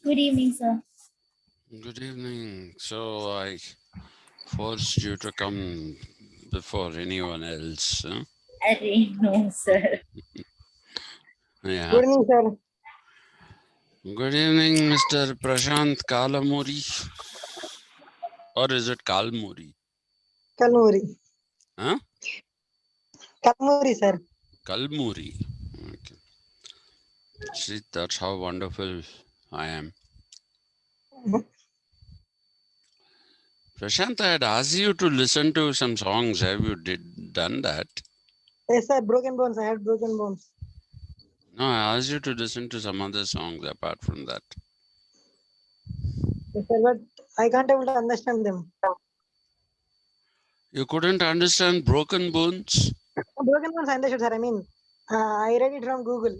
Good evening, sir. Good evening. So I forced you to come before anyone else. Huh? I didn't know, sir. Yeah. Good evening, sir. Good evening, Mr. Prashant Kalamuri. Or is it Kalmuri? Kalmuri. Huh? Kalmuri, sir. Kalmuri. Okay. See, that's how wonderful I am. Prashant, I had asked you to listen to some songs. Have you done that? Yes, sir. Broken bones. I had broken bones. No, I asked you to listen to some other songs apart from that. Yes, sir. But I can't able to understand them. You couldn't understand Broken Bones? Broken bones, I understood, sir. I mean, I read it from Google.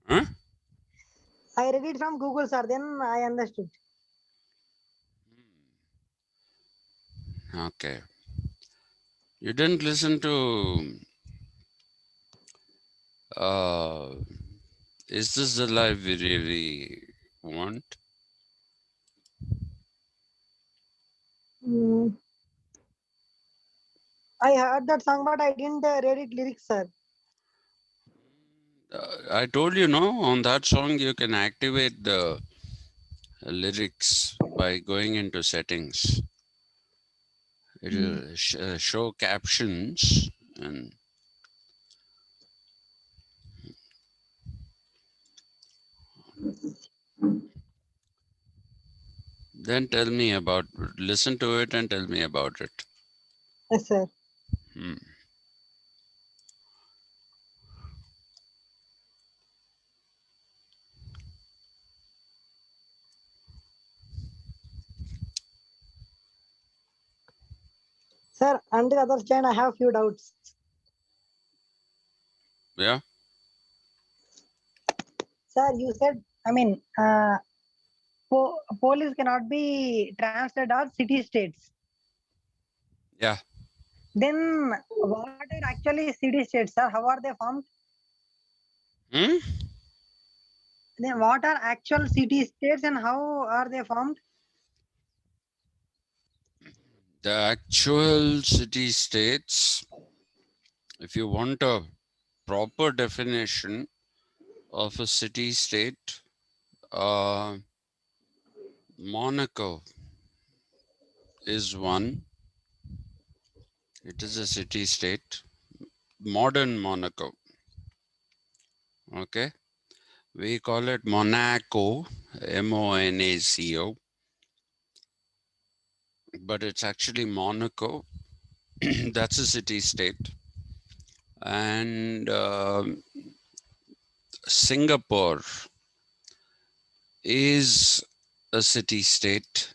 Huh? I read it from Google, sir. Then I understood. Okay. You didn't listen to Is This the Life We Really Want? Mm, I heard that song, but I didn't read it lyrics, sir. I told you, no, on that song you can activate the lyrics by going into settings. It'll show captions and then listen to it and tell me about it. Yes, sir. Hmm. Sir, on the other hand, I have few doubts. Yeah? Sir, you said, I mean, police cannot be translated as city states. Yeah. Then what are actually city states, sir? How are they formed? Hmm? Then what are actual city states and how are they formed? The actual city states, if you want a proper definition of a city state, Monaco is one. It is a city state. Modern Monaco. Okay. We call it Monaco, Monaco, but it's actually Monaco. That's a city state. And Singapore is a city state.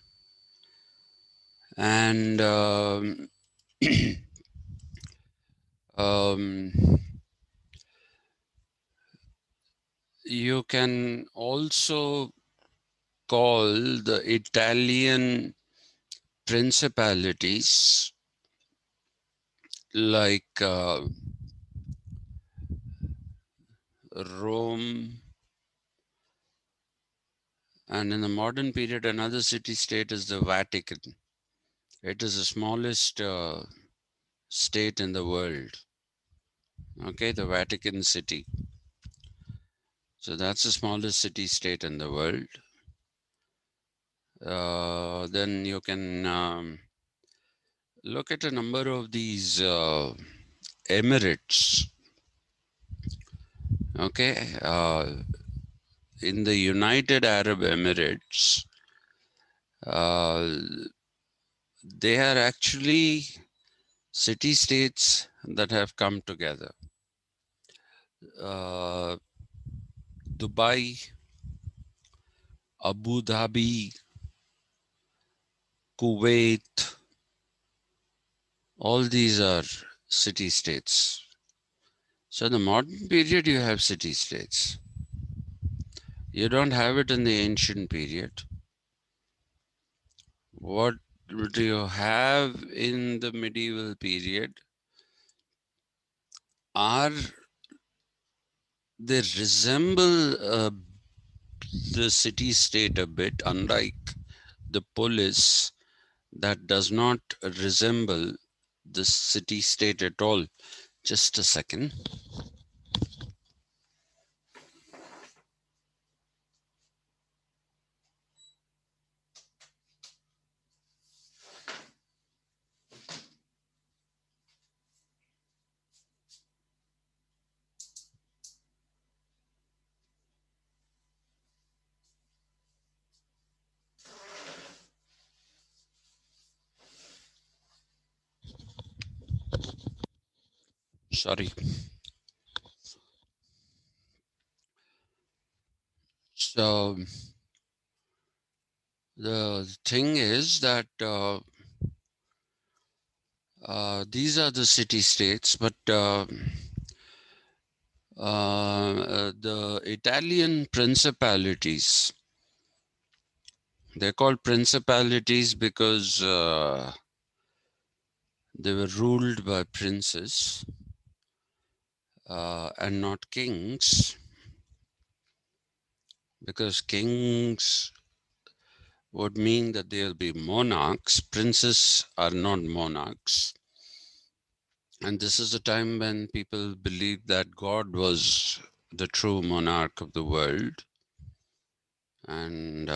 And um, you can also call the Italian Principalities like Rome, and in the modern period, another city state is the Vatican. It is the smallest state in the world. Okay, the Vatican City. So that's the smallest city state in the world. Then you can look at a number of these emirates. Okay, in the United Arab Emirates, they are actually city states that have come together. Dubai, Abu Dhabi, Kuwait, all these are city states. So in the modern period, you have city states. You don't have it in the ancient period. What do you have in the medieval period are they resemble a the city state a bit, unlike the polis that does not resemble the city state at all. Just a second. Sorry. So the thing is that these are the city states, but the Italian principalities, they're called principalities because they were ruled by princes and not kings, because kings would mean that they'll be monarchs. Princes are not monarchs. And this is a time when people believed that God was the true monarch of the world, and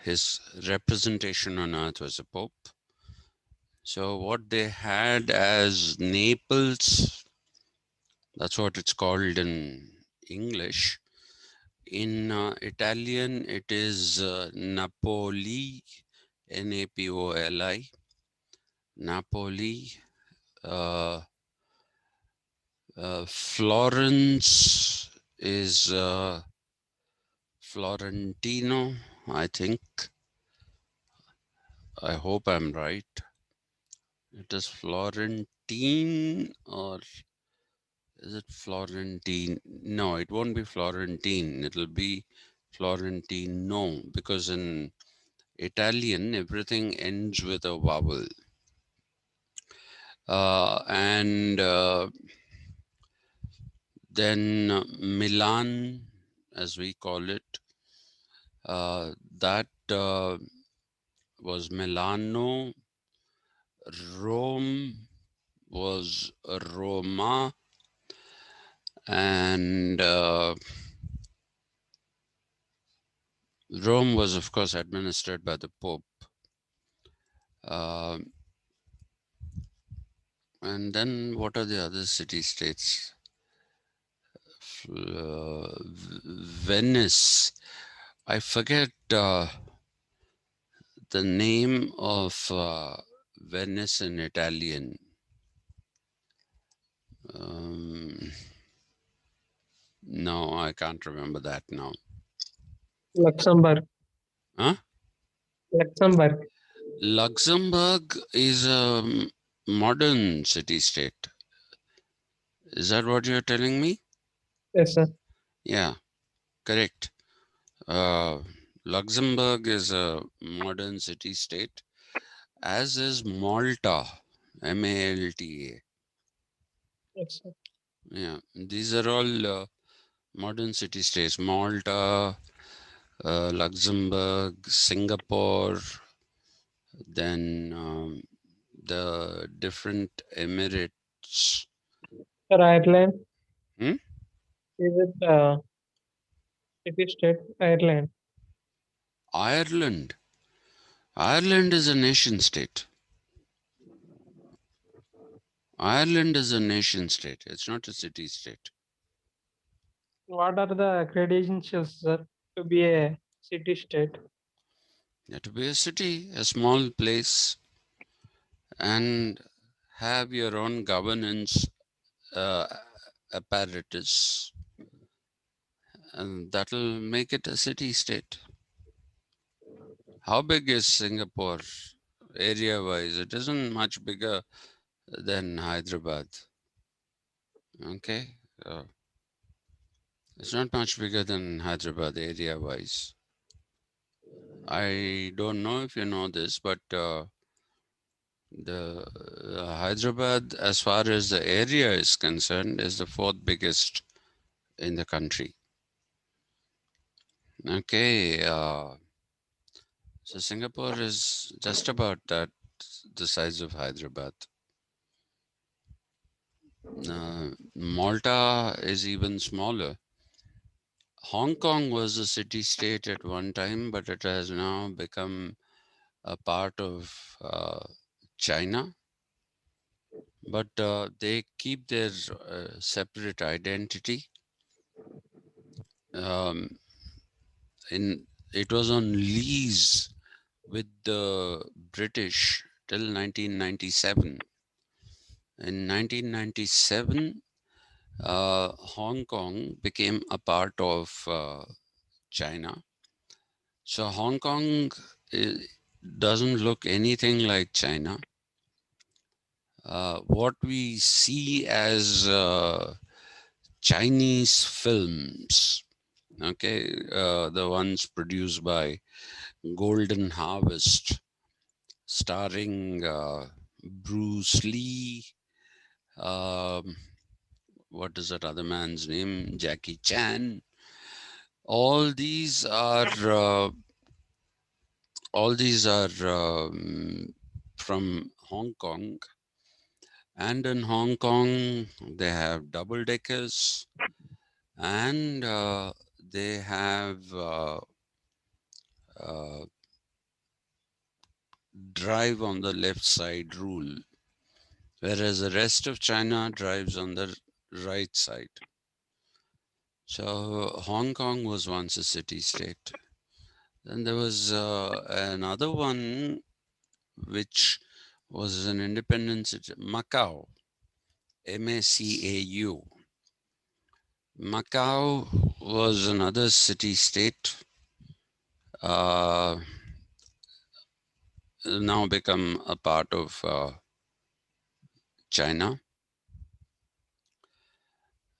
his representation on earth was a pope. So what they had as Naples, that's what it's called in English. In Italian, it is Napoli, Napoli, Napoli. Uh, Florence is Florentino, I think. I hope I'm right. It is Florentine, or is it Florentine? No, it won't be Florentine. It'll be Florentino, because in Italian, everything ends with a vowel. And then Milan, as we call it, that was Milano. Rome was Roma, and Rome was, of course, administered by the Pope. And then what are the other city-states? Venice. I forget the name of Venice in Italian. No, I can't remember that now. Luxembourg. Huh? Luxembourg. Luxembourg is a modern city-state. Is that what you're telling me? Yes, sir. Yeah, correct. Luxembourg is a modern city-state, as is Malta, Malta. Yes, sir. Yeah, these are all modern city-states. Malta, Luxembourg, Singapore, then the different emirates. Sir, Ireland. Hmm? Is it city state? Ireland. Ireland. Ireland is a nation state. Ireland is a nation state. It's not a city state. What are the credentials, sir, to be a city state? You have to be a city, a small place, and have your own governance uh, apparatus, and that'll make it a city state. How big is Singapore area wise? It isn't much bigger than Hyderabad. Okay, it's not much bigger than Hyderabad area wise. I don't know if you know this, but the Hyderabad, as far as the area is concerned, is the fourth biggest in the country. Okay, so Singapore is just about that, the size of Hyderabad. Malta is even smaller. Hong Kong was a city-state at one time, but it has now become a part of China. But they keep their separate identity. It was on lease with the British till 1997. In 1997, Hong Kong became a part of China. So Hong Kong doesn't look anything like China. What we see as Chinese films, okay, the ones produced by Golden Harvest, starring Bruce Lee, what is that other man's name? Jackie Chan. All these are from Hong Kong, and in Hong Kong they have double deckers, and they have uh, drive on the left side rule, whereas the rest of China drives on the right side. So Hong Kong was once a city-state. Then there was another one which was an independent city, Macau, Macau. Macau was another city-state, now become a part of China.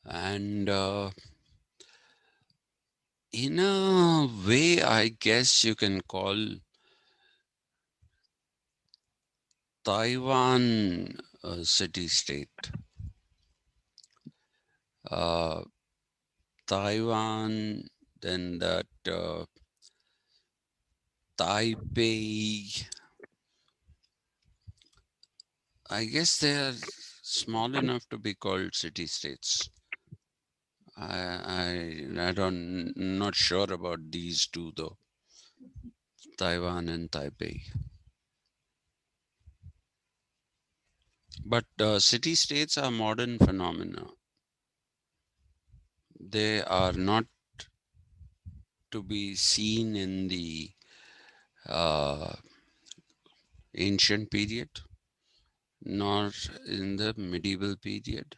And in a way, I guess you can call Taiwan a city-state. Taiwan, then that Taipei, I guess they are small enough to be called city-states. I don't, not sure about these two though, Taiwan and Taipei. But city-states are modern phenomena. They are not to be seen in the ancient period, nor in the medieval period.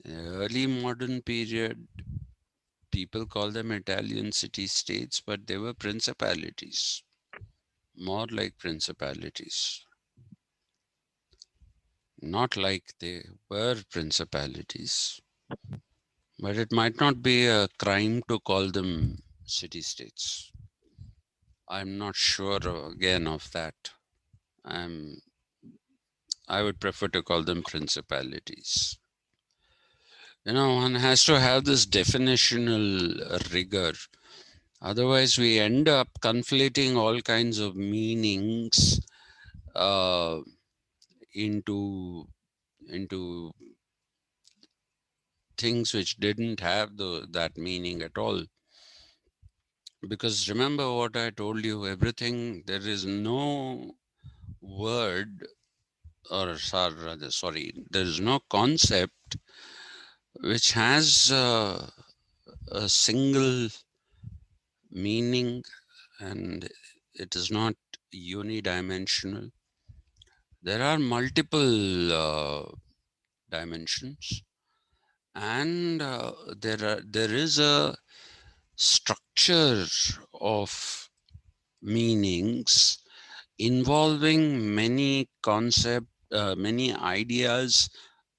Early modern period, people call them Italian city-states, but they were principalities, more like principalities. Not like they were principalities, but it might not be a crime to call them city-states. I'm not sure again of that. I would prefer to call them principalities. You know, one has to have this definitional rigor. Otherwise, we end up conflating all kinds of meanings into things which didn't have that meaning at all. Because remember what I told you, everything, there is no word, or rather, sorry, there is no concept which has a single meaning, and it is not unidimensional. There are multiple dimensions, and there is a structure of meanings involving many many ideas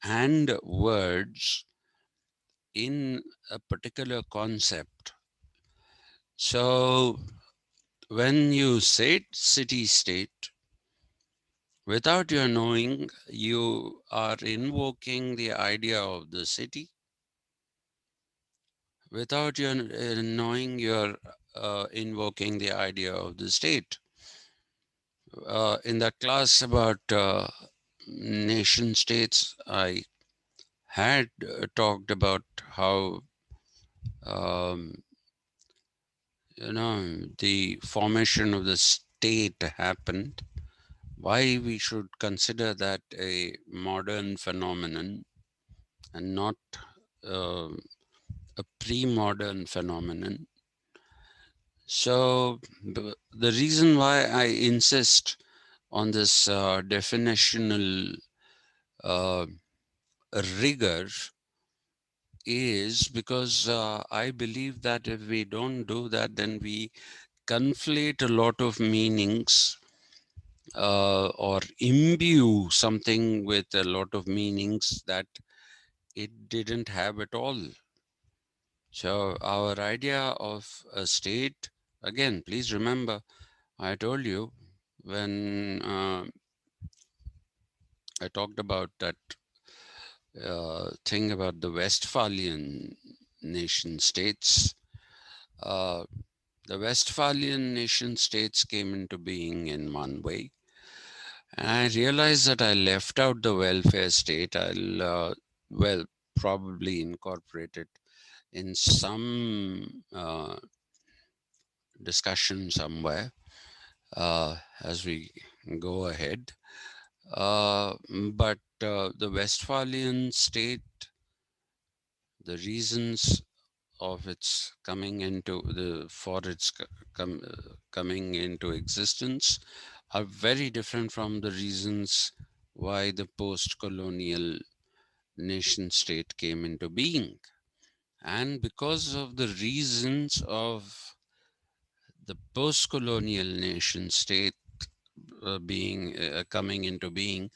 and words in a particular concept. So when you say city-state, without your knowing, you are invoking the idea of the city, without you knowing you're invoking the idea of the state. In that class about nation states, I had talked about how um, the formation of the state happened, why we should consider that a modern phenomenon and not uh, a pre-modern phenomenon. So the reason why I insist on this definitional uh, rigor is because I believe that if we don't do that, then we conflate a lot of meanings or imbue something with a lot of meanings that it didn't have at all. So our idea of a state, again, please remember, I told you when I talked about that thing about the Westphalian nation states. Uh, the Westphalian nation states came into being in one way. And I realized that I left out the welfare state. Well, probably incorporate it in some discussion somewhere as we go ahead. But the Westphalian state, the reasons of its coming into coming into existence are very different from the reasons why the post-colonial nation state came into being. And because of the reasons of the post-colonial nation state being coming into being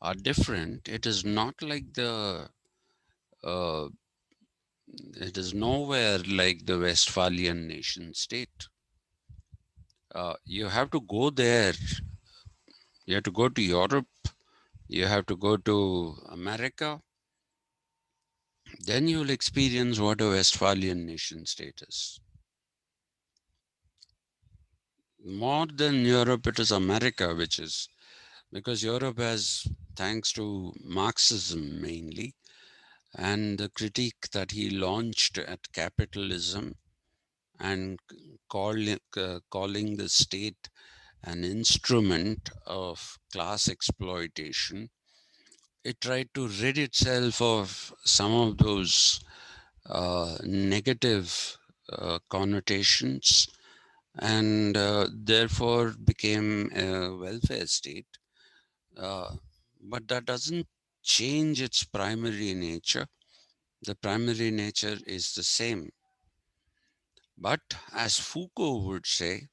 are different, it is not like uh, it is nowhere like the Westphalian nation state. You have to go there. You have to go to Europe. You have to go to America. Then you'll experience what a Westphalian nation state is. More than Europe, it is America, which is because Europe has, thanks to Marxism mainly, and the critique that he launched at capitalism and calling the state an instrument of class exploitation, it tried to rid itself of some of those negative connotations and therefore became a welfare state. Uh, but that doesn't change its primary nature. The primary nature is the same. But as Foucault would say,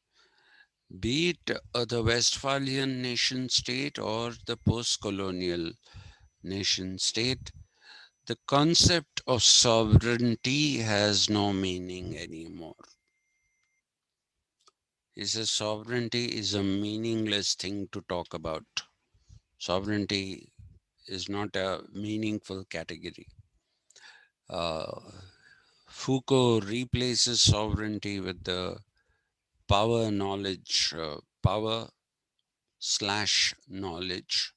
be it the Westphalian nation state or the post colonial nation state, the concept of sovereignty has no meaning anymore. He says sovereignty is a meaningless thing to talk about. Sovereignty is not a meaningful category. Uh, Foucault replaces sovereignty with the power slash knowledge.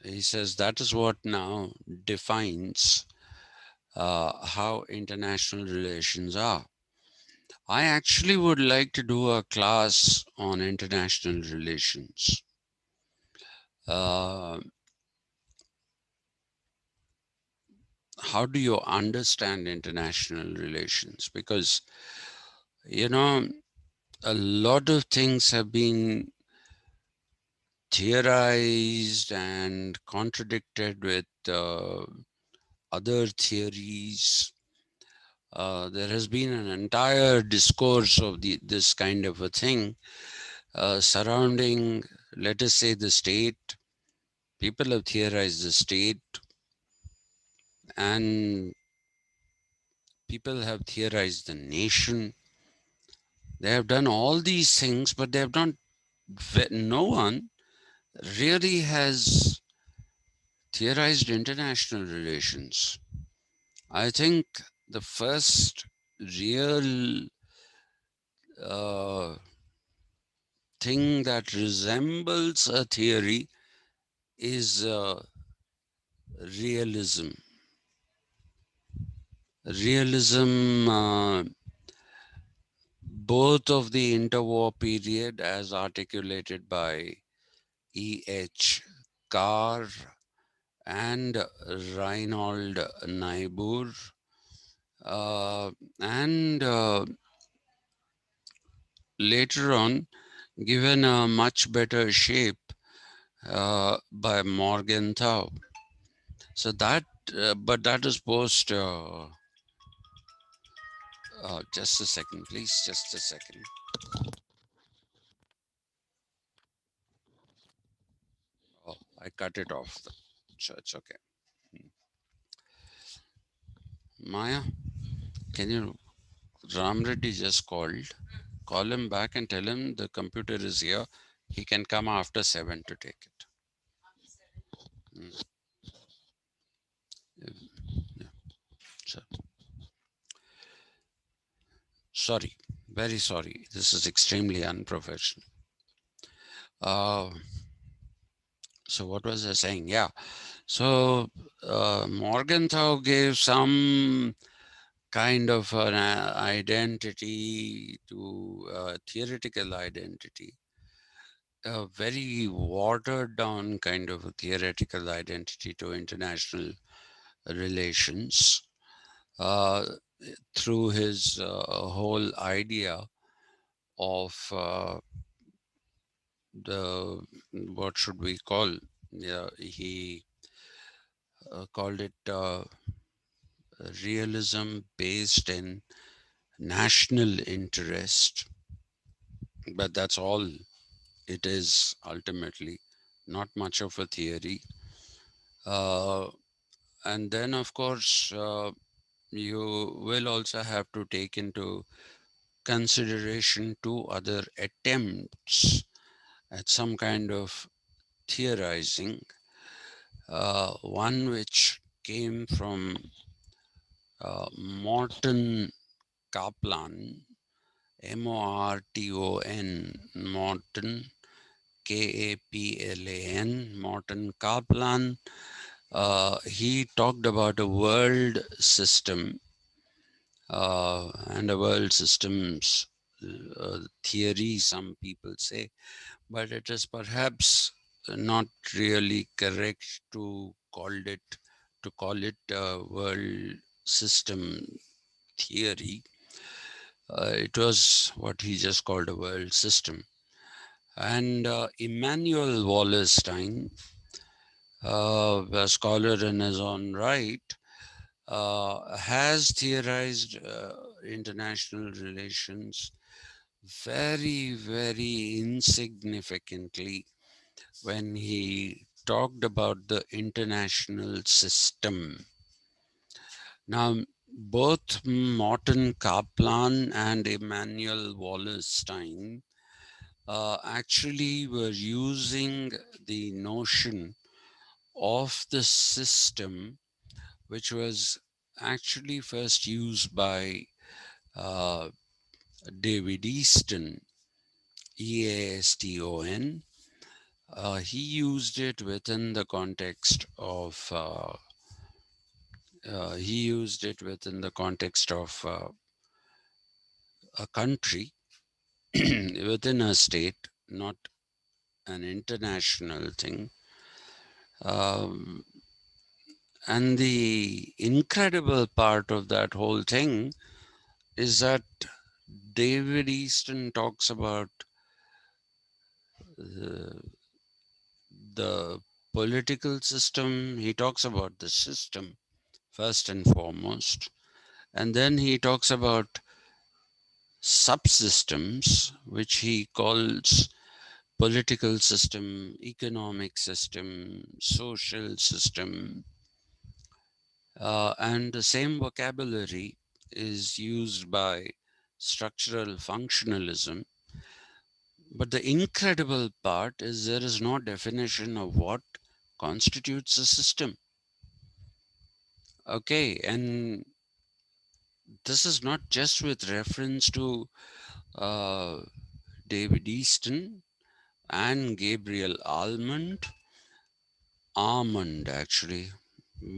He says that is what now defines how international relations are. I actually would like to do a class on international relations. Uh, how do you understand international relations? Because, you know, a lot of things have been theorized and contradicted with other theories. There has been an entire discourse of this kind of a thing surrounding, let us say, the state. People have theorized the state, and people have theorized the nation. They have done all these things, but they have not, no one really has theorized international relations. I think the first real thing that resembles a theory is realism. Realism, both of the interwar period as articulated by E.H. Carr and Reinhold Niebuhr, and later on given a much better shape by Morgenthau. So that, but that is post, just a second, please, just a second. Oh, I cut it off, so it's okay. Maya, can you, Ram Reddy just called. Call him back and tell him the computer is here. He can come after 7 to take it. Yeah. So, sorry, very sorry. This is extremely unprofessional. So what was I saying? Yeah. So Morgenthau gave some kind of an identity to theoretical identity, a very watered down kind of a theoretical identity to international relations uh, through his whole idea of the, what should we call, yeah, he called it realism based in national interest, but that's all it is ultimately, not much of a theory. And then of course you will also have to take into consideration two other attempts at some kind of theorizing. One which came from Morton Kaplan, Morton, Morton, Kaplan, Morton Kaplan. He talked about a world system and a world systems theory, some people say, but it is perhaps not really correct to call it a world system theory. It was what he just called a world system. And Immanuel Wallerstein, a scholar in his own right, has theorized international relations very, very insignificantly when he talked about the international system. Now, both Morton Kaplan and Immanuel Wallerstein actually were using the notion of the system, which was actually first used by uh, David Easton, Easton. He used it within the context of a country within a state, not an international thing. Um, and the incredible part of that whole thing is that David Easton talks about the political system. He talks about the system first and foremost. And then he talks about subsystems, which he calls political system, economic system, social system. And the same vocabulary is used by structural functionalism. But the incredible part is there is no definition of what constitutes a system. Okay, and this is not just with reference to uh, David Easton and Gabriel Almond actually,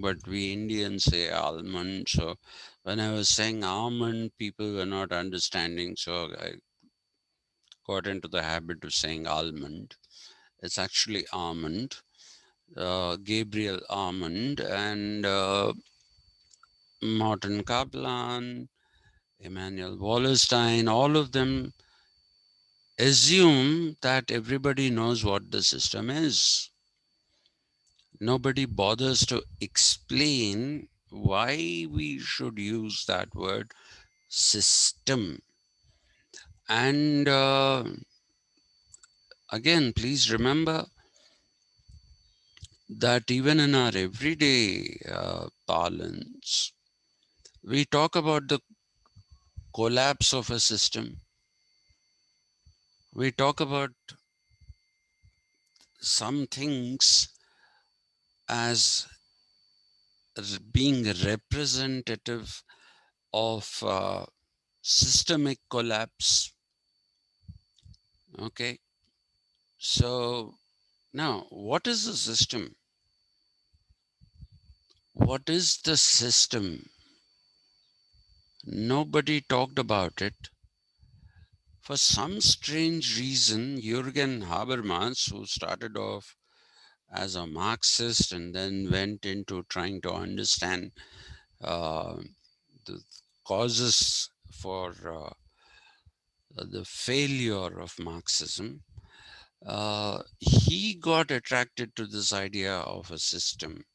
but we Indians say almond. So when I was saying almond, people were not understanding. So I got into the habit of saying almond. It's actually almond. Gabriel Almond and Martin Kaplan, Emmanuel Wallerstein, all of them assume that everybody knows what the system is. Nobody bothers to explain why we should use that word system. And again, please remember that even in our everyday parlance, we talk about the collapse of a system. We talk about some things as being representative of systemic collapse. Okay, so now what is the system? What is the system? Nobody talked about it. For some strange reason, Jürgen Habermas, who started off as a Marxist and then went into trying to understand uh, the causes for the failure of Marxism, he got attracted to this idea of a system.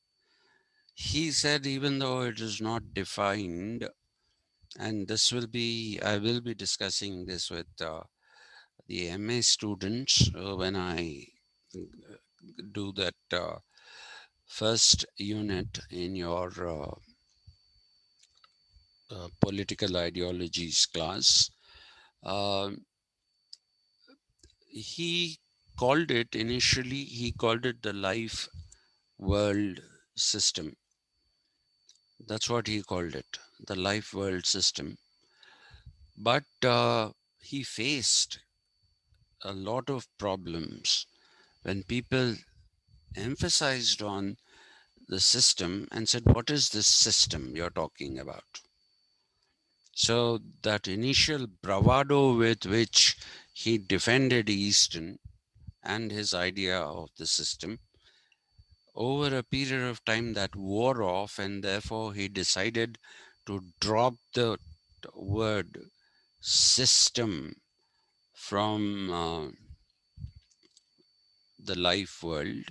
He said, even though it is not defined, and I will be discussing this with the MA students when I do that first unit in your political ideologies class. Um he he called it the life world system. That's what he called it, the life world system. But he faced a lot of problems when people emphasized on the system and said, what is this system you're talking about? So that initial bravado with which he defended Easton and his idea of the system, over a period of time that wore off, and therefore he decided to drop the word system from the life world.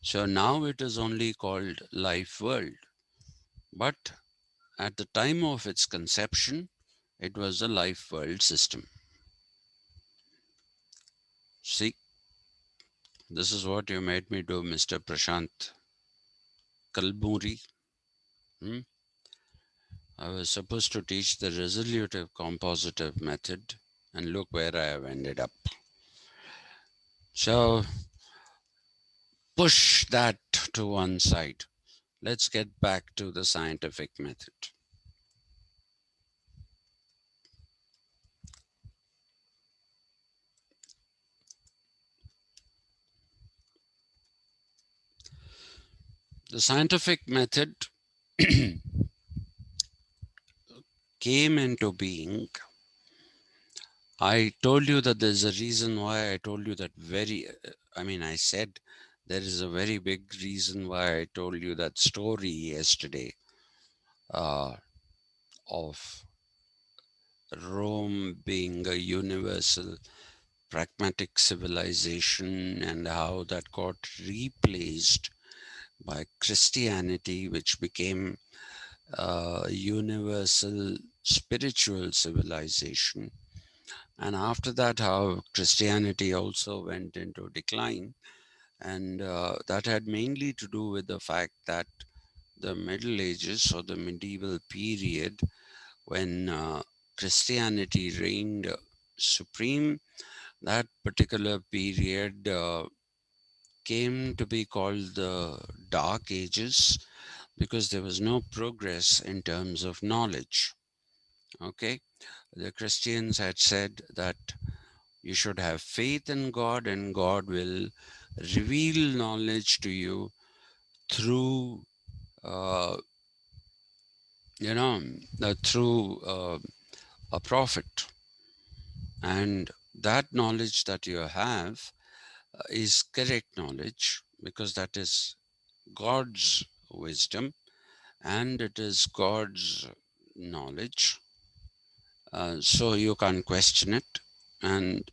So now it is only called life world. But at the time of its conception, it was the life world system. See, this is what you made me do, Mr. Prashant Kalburi. Hmm? I was supposed to teach the resolutive compositive method, and look where I have ended up. So push that to one side. Let's get back to the scientific method. The scientific method came into being. I told you that there's a reason why I told you that I said there is a very big reason why I told you that story yesterday of Rome being a universal pragmatic civilization and how that got replaced by Christianity, which became a universal spiritual civilization. And after that, how Christianity also went into decline. And that had mainly to do with the fact that the Middle Ages or the medieval period, when Christianity reigned supreme, that particular period came to be called the Dark Ages because there was no progress in terms of knowledge. Okay, the Christians had said that you should have faith in God, and God will reveal knowledge to you through, uh, through a prophet. And that knowledge that you have is correct knowledge, because that is God's wisdom and it is God's knowledge. So you can't question it. And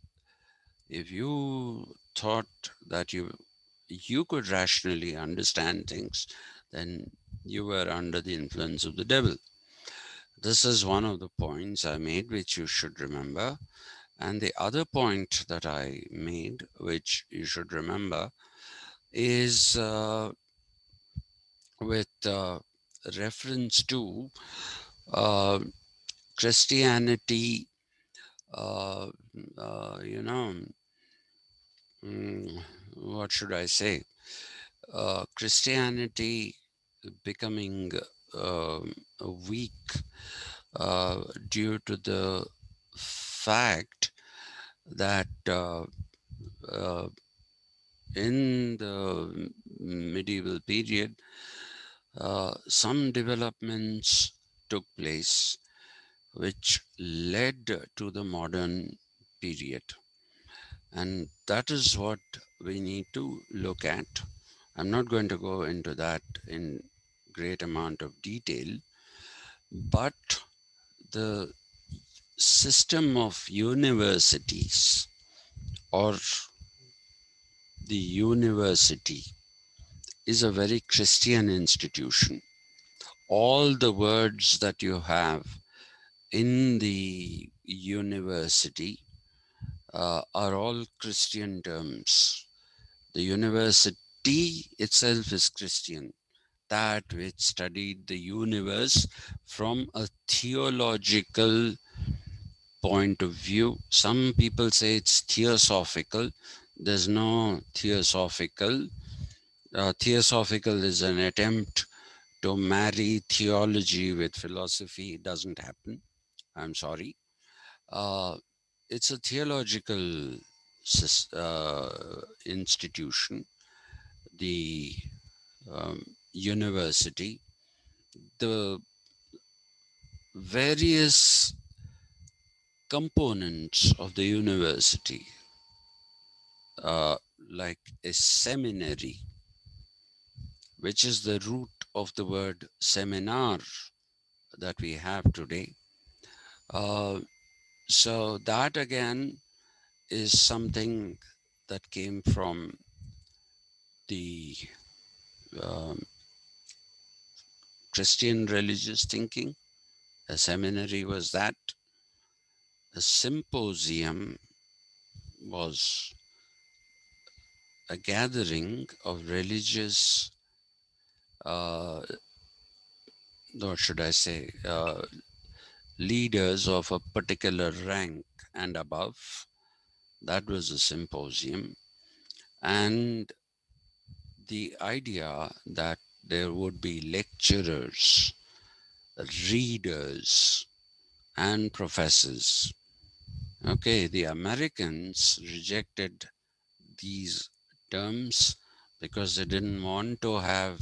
if you thought that you could rationally understand things, then you were under the influence of the devil. This is one of the points I made, which you should remember. And the other point that I made, which you should remember, is with reference to uh, Christianity, uh, you know, mm, what should I say? Christianity becoming uh, weak due to the fact that uh, in the medieval period, some developments took place which led to the modern period. And that is what we need to look at. I'm not going to go into that in great amount of detail, but the system of universities or the university is a very Christian institution. All the words that you have in the university are all Christian terms. The university itself is Christian, that which studied the universe from a theological point of view. Some people say it's theosophical. There's no theosophical. Theosophical is an attempt to marry theology with philosophy. It doesn't happen. I'm sorry. Uh, it's a theological institution, the university. The various components of the university, uh, like a seminary, which is the root of the word seminar that we have today. Uh, so that again is something that came from the um, Christian religious thinking. A seminary was that. A symposium was a gathering of religious, uh, what should I say, leaders of a particular rank and above. That was a symposium. And the idea that there would be lecturers, readers, and professors. Okay, the Americans rejected these terms because they didn't want to have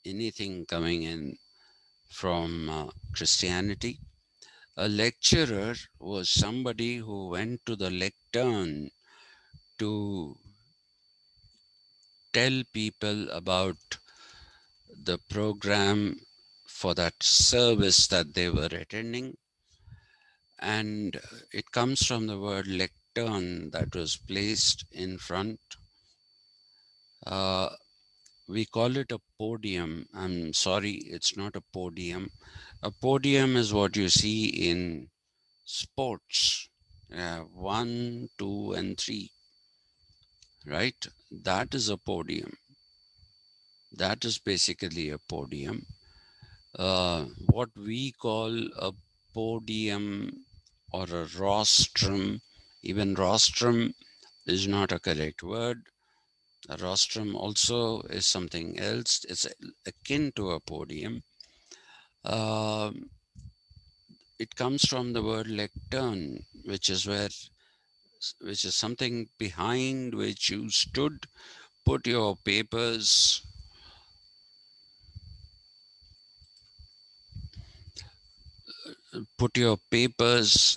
anything coming in from Christianity. A lecturer was somebody who went to the lectern to tell people about the program for that service that they were attending. And it comes from the word lectern that was placed in front. Uh, we call it a podium. I'm sorry, it's not a podium. A podium is what you see in sports. 1, 2, and 3, right? That is a podium. That is basically a podium. What we call a podium or a rostrum, even rostrum is not a correct word. A rostrum also is something else. It's akin to a podium. Um it comes from the word lectern, which is something behind which you stood, put your papers,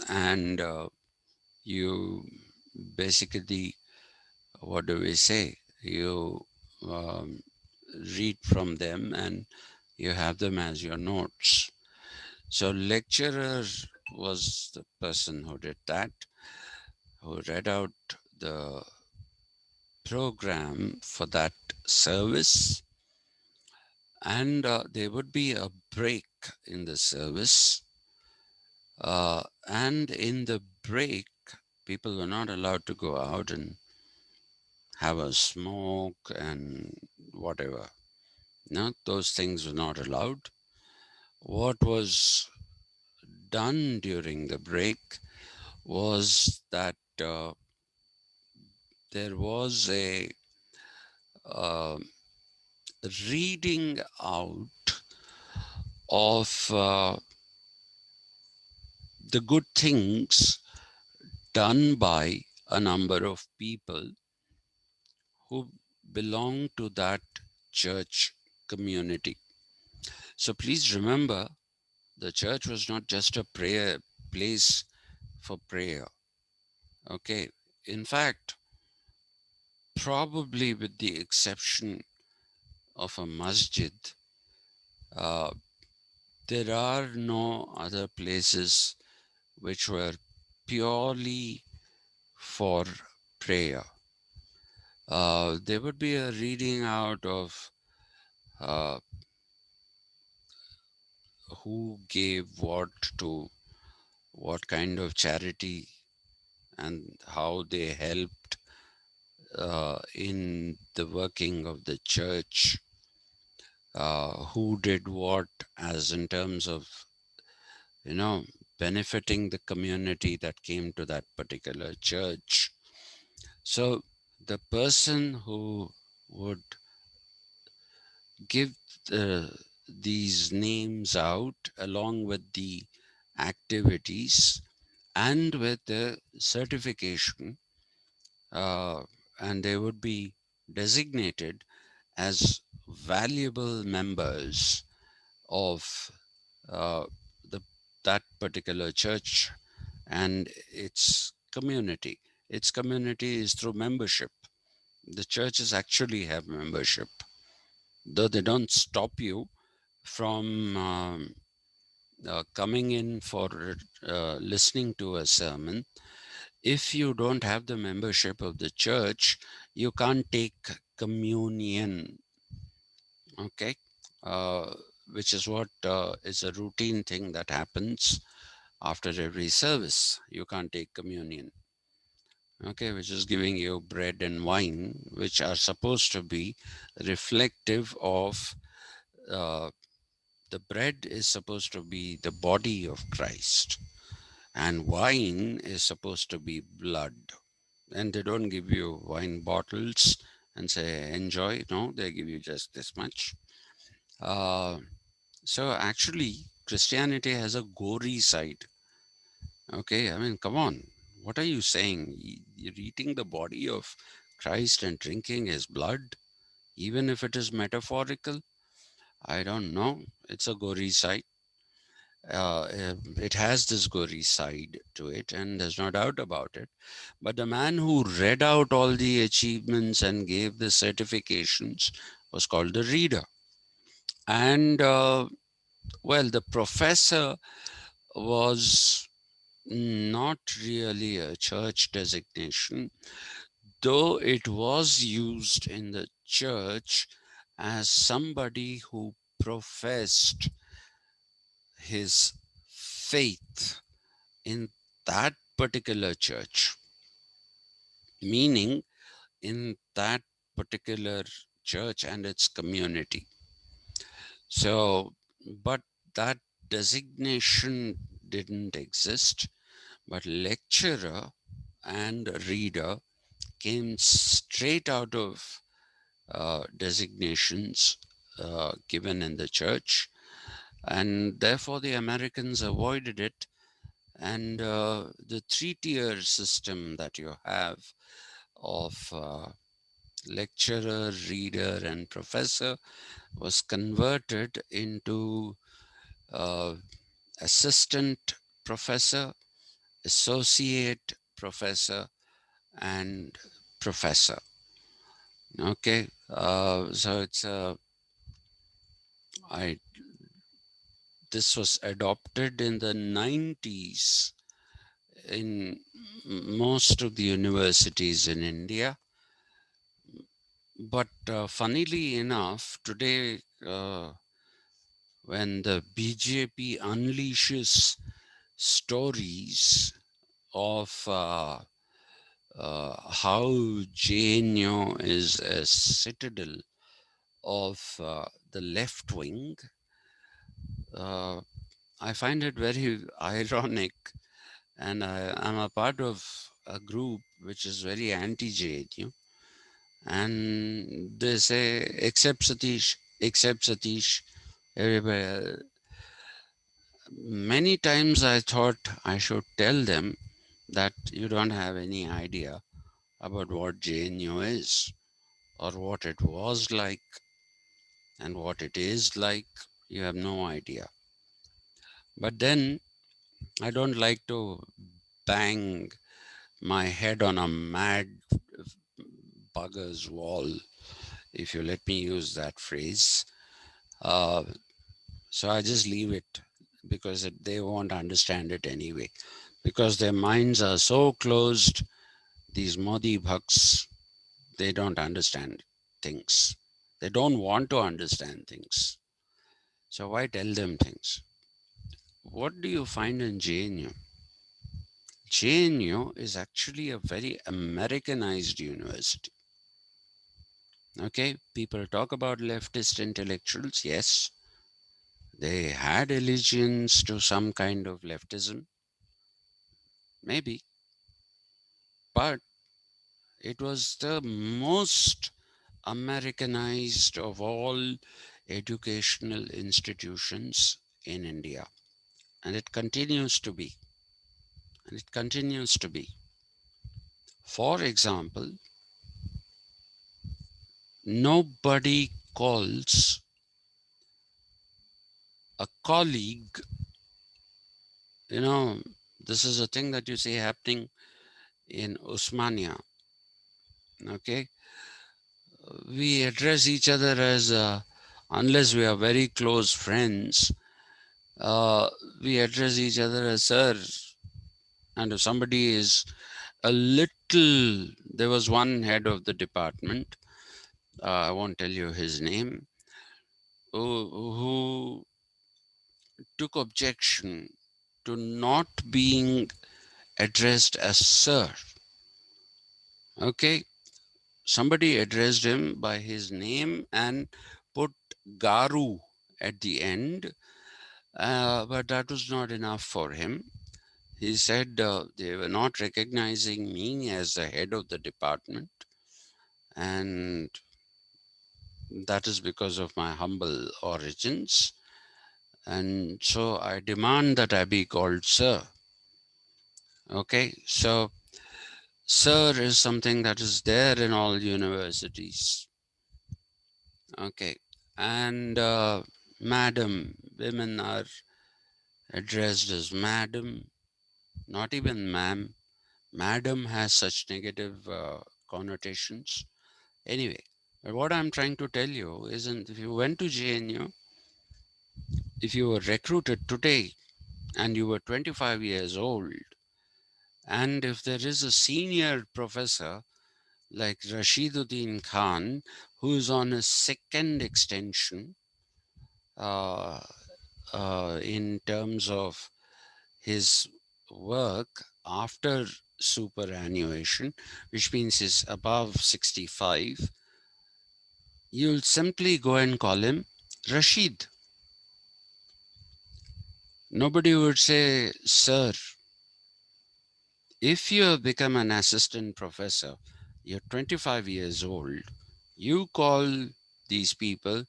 and you basically, what do we say? You um, read from them and you have them as your notes. So lecturer was the person who did that, who read out the program for that service, and there would be a break in the service, and in the break people were not allowed to go out and have a smoke and whatever. No, those things were not allowed. What was done during the break was that there was a uh, reading out of the good things done by a number of people who belong to that church community. So please remember, the church was not just a prayer place for prayer. Okay. In fact, probably with the exception of a masjid, uh, there are no other places which were purely for prayer. There would be a reading out of uh, who gave what to what kind of charity and how they helped in the working of the church, who did what as in terms of, benefiting the community that came to that particular church. So the person who would give these names out along with the activities and with the certification, uh, and they would be designated as valuable members of uh, the that particular church and its community. Its community is through membership. The churches actually have membership, though they don't stop you from coming in for listening to a sermon. If you don't have the membership of the church, you can't take communion. Okay. uh, which is what is a routine thing that happens after every service. You can't take communion. Okay, which is giving you bread and wine, which are supposed to be reflective of the bread is supposed to be the body of Christ, and wine is supposed to be blood. And they don't give you wine bottles and say, enjoy. No, they give you just this much. Uh, so actually, Christianity has a gory side. Okay, I mean, come on. What are you saying? You're eating the body of Christ and drinking his blood, even if it is metaphorical? I don't know. It's a gory side. It has this gory side to it, and there's no doubt about it. But the man who read out all the achievements and gave the certifications was called the reader. And well, the professor was not really a church designation, though it was used in the church as somebody who professed his faith in that particular church, meaning in that particular church and its community. So, but that designation didn't exist, but lecturer and reader came straight out of designations given in the church, and therefore the Americans avoided it And the three-tier system that you have of lecturer, reader, and professor was converted into assistant professor, associate professor, and professor. Okay, so I this was adopted in the 90s in most of the universities in India. But funnily enough, today, when the BJP unleashes stories of how JNU is a citadel of the left wing, uh, I find it very ironic. And I'm a part of a group which is very anti-JNU. And they say, except Satish, everybody. Many times I thought I should tell them that you don't have any idea about what JNU is, or what it was like, and what it is like. You have no idea. But then I don't like to bang my head on a mad bugger's wall, if you let me use that phrase. Uh, so I just leave it because they won't understand it anyway, because their minds are so closed. These Modi bhaks, they don't understand things. They don't want to understand things. So why tell them things? What do you find in JNU? JNU is actually a very Americanized university. Okay, people talk about leftist intellectuals. Yes, they had allegiance to some kind of leftism, maybe, but it was the most Americanized of all educational institutions in India. And it continues to be. And it continues to be. For example, nobody calls a colleague, you know, this is a thing that you see happening in Usmania. Okay. We address each other as, unless we are very close friends, uh, we address each other as sir. And if somebody is a little, there was one head of the department, I won't tell you his name, who took objection to not being addressed as sir. Okay, somebody addressed him by his name and put Garu at the end, but that was not enough for him. He said they were not recognizing me as the head of the department, and that is because of my humble origins. And so I demand that I be called sir. Okay, so sir is something that is there in all universities. Okay, and madam, women are addressed as madam, not even ma'am. Madam has such negative connotations. Anyway, but what I'm trying to tell you isn't, if you went to JNU, if you were recruited today and you were 25 years old, and if there is a senior professor like Rashiduddin Khan, who is on his second extension uh, in terms of his work after superannuation, which means he's above 65, you'll simply go and call him Rashid. Nobody would say, sir. If you have become an assistant professor, you're 25 years old, you call these people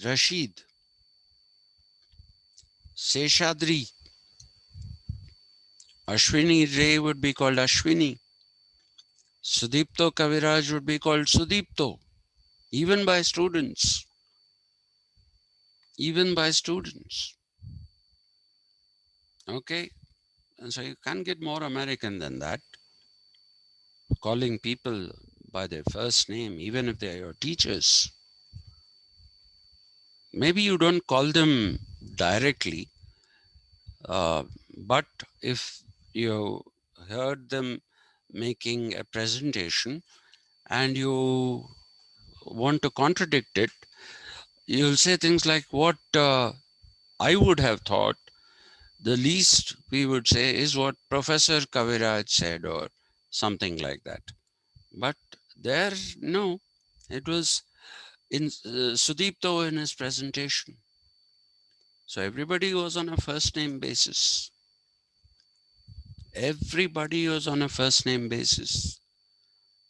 Rashid, Seshadri. Ashwini Ray would be called Ashwini. Sudipto Kaviraj would be called Sudipto, even by students. Even by students. Okay? And so you can't get more American than that. Calling people by their first name, even if they are your teachers. Maybe you don't call them directly, but if you heard them making a presentation and you want to contradict it, you'll say things like, what I would have thought, the least we would say is what Professor Kaviraj said, or something like that. But there, no, it was in Sudipto in his presentation. So everybody was on a first name basis. Everybody was on a first name basis.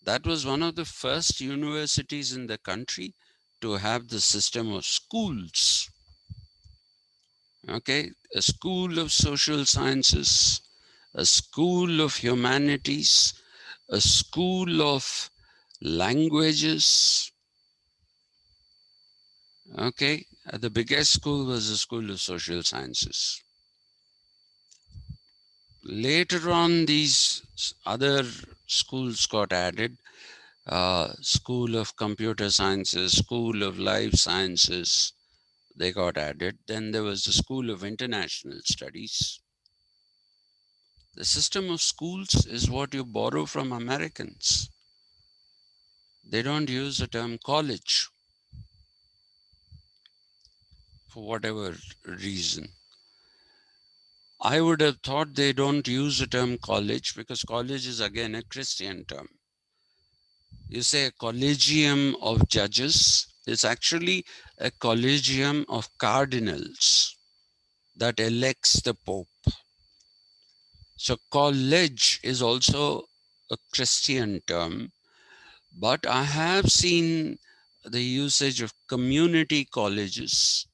That was one of the first universities in the country to have the system of schools. Okay, a school of social sciences, a school of humanities, a school of languages. Okay, the biggest school was the School of Social Sciences. Later on, these other schools got added. School of Computer Sciences, School of Life Sciences, they got added. Then there was the School of International Studies. The system of schools is what you borrow from Americans. They don't use the term college for whatever reason. I would have thought they don't use the term college because college is again a Christian term. You say a collegium of judges, it's actually a collegium of cardinals that elects the Pope. So college is also a Christian term, but I have seen the usage of community colleges.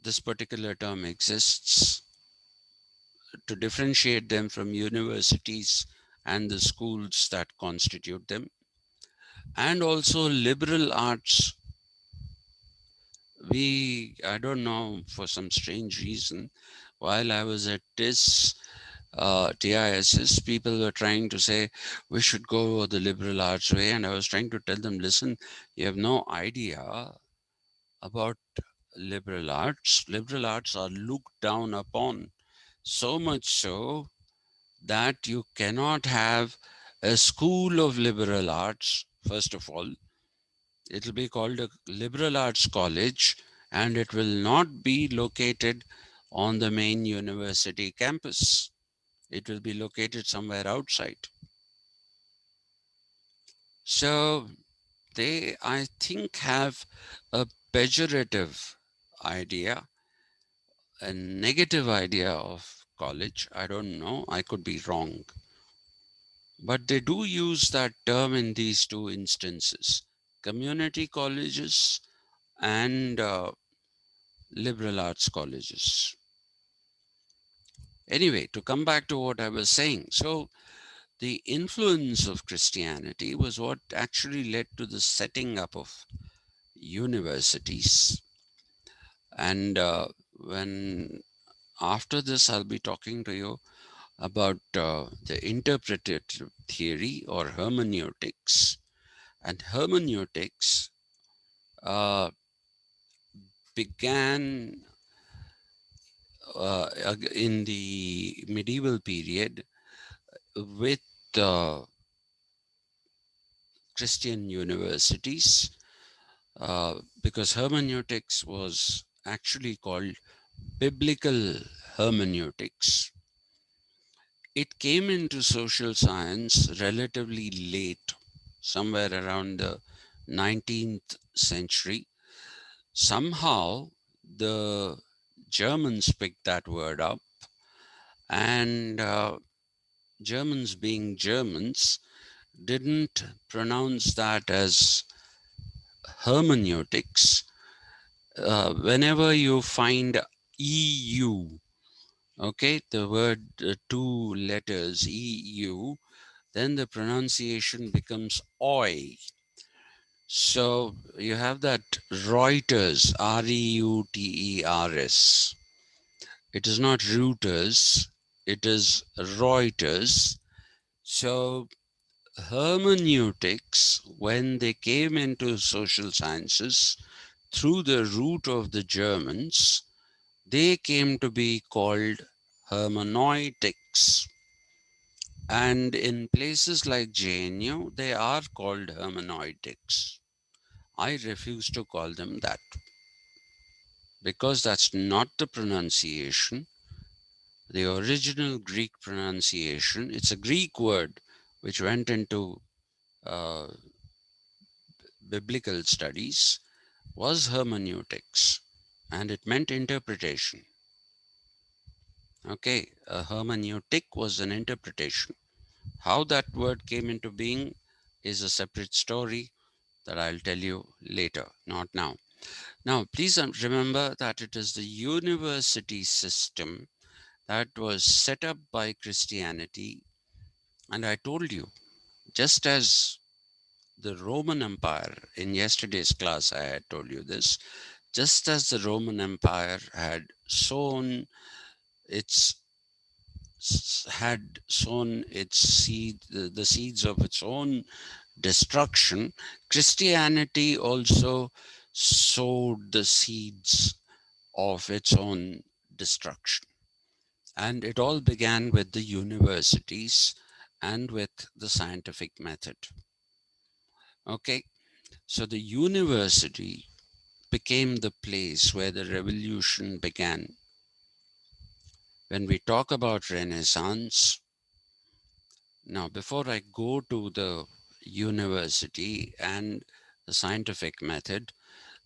This particular term exists to differentiate them from universities and the schools that constitute them. And also liberal arts. I don't know, for some strange reason, while I was at TISS, people were trying to say we should go the liberal arts way, and I was trying to tell them, listen, you have no idea about liberal arts. Liberal arts are looked down upon, so much so that you cannot have a school of liberal arts. First of all, it will be called a liberal arts college, and it will not be located on the main university campus. It will be located somewhere outside. So they, I think, have a pejorative idea, a negative idea of college. I don't know, I could be wrong. But they do use that term in these two instances, community colleges and liberal arts colleges. Anyway, to come back to what I was saying. So the influence of Christianity was what actually led to the setting up of universities. And when after this, I'll be talking to you about the interpretative theory or hermeneutics. And hermeneutics began in the medieval period with Christian universities, because hermeneutics was actually called biblical hermeneutics. It came into social science relatively late, somewhere around the 19th century. Somehow the Germans picked that word up, and Germans, being Germans, didn't pronounce that as hermeneutics. Whenever you find EU, Okay, the word, two letters, EU, then the pronunciation becomes oi. So you have that Reuters, Reuters. It is not Reuters, it is Reuters. So hermeneutics, when they came into social sciences through the root of the Germans, they came to be called hermeneutics. And in places like JNU, they are called hermeneutics. I refuse to call them that because that's not the pronunciation. The original Greek pronunciation, it's a Greek word which went into uh, biblical studies, was hermeneutics, and it meant interpretation. Okay, a hermeneutic was an interpretation. How that word came into being is a separate story that I'll tell you later, not now. Now, please remember that it is the university system that was set up by Christianity. And I told you, just as the Roman Empire, in yesterday's class, I had told you this, just as the Roman Empire had sown its seed, the seeds of its own destruction, Christianity also sowed the seeds of its own destruction. And it all began with the universities and with the scientific method. Okay, so the university became the place where the revolution began. When we talk about Renaissance, now before I go to the university and the scientific method,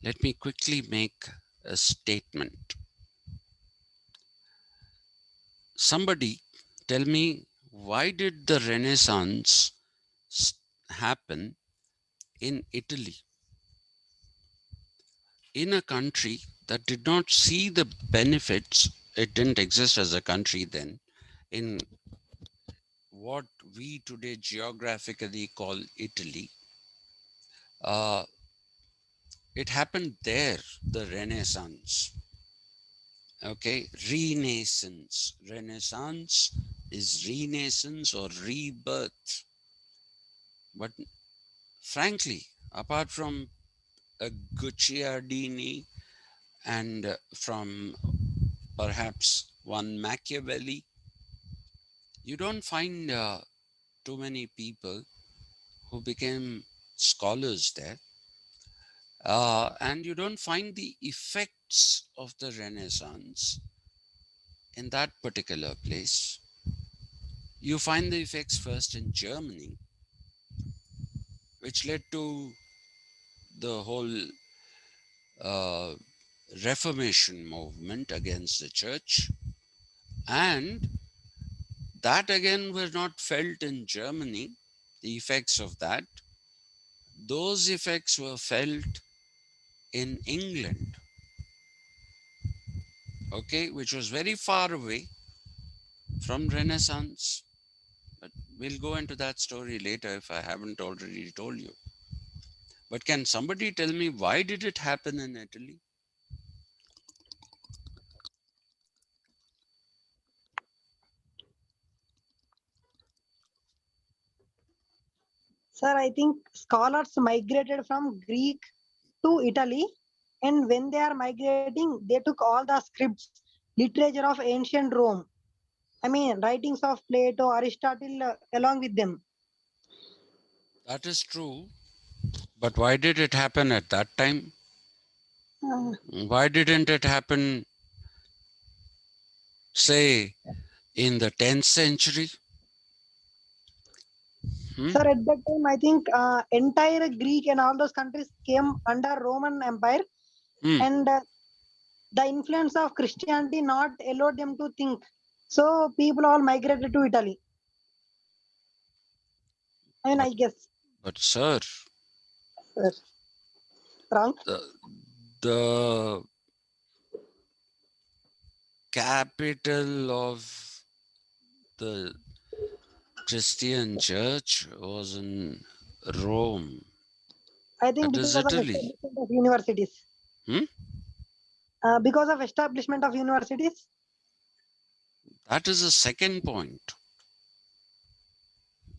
let me quickly make a statement. Somebody tell me, why did the Renaissance happen in Italy, in a country that did not see the benefits? It didn't exist as a country then, in what we today geographically call Italy. Uh, it happened there, the Renaissance. Okay, Renaissance. Renaissance is renaissance or rebirth. But frankly, apart from a Gucciardini and from perhaps one Machiavelli, you don't find too many people who became scholars there. And you don't find the effects of the Renaissance in that particular place. You find the effects first in Germany, which led to the whole uh, Reformation movement against the church. And that again were not felt in Germany, the effects of that. Those effects were felt in England, okay, which was very far away from Renaissance. But we'll go into that story later if I haven't already told you. But can somebody tell me, why did it happen in Italy? Sir, I think scholars migrated from Greek to Italy, and when they are migrating, they took all the scripts, literature of ancient Rome. I mean, writings of Plato, Aristotle, along with them. That is true. But why did it happen at that time? Uh, Why didn't it happen, say, in the 10th century? Sir, at that time, I think entire Greek and all those countries came under Roman Empire, Hmm. and the influence of Christianity not allowed them to think. So people all migrated to Italy. I mean, But, I guess. but sir, Sir, wrong. the capital of the Christian church was in Rome. I think That because is of Italy. establishment of universities. Hmm? Because of establishment of universities. That is a second point.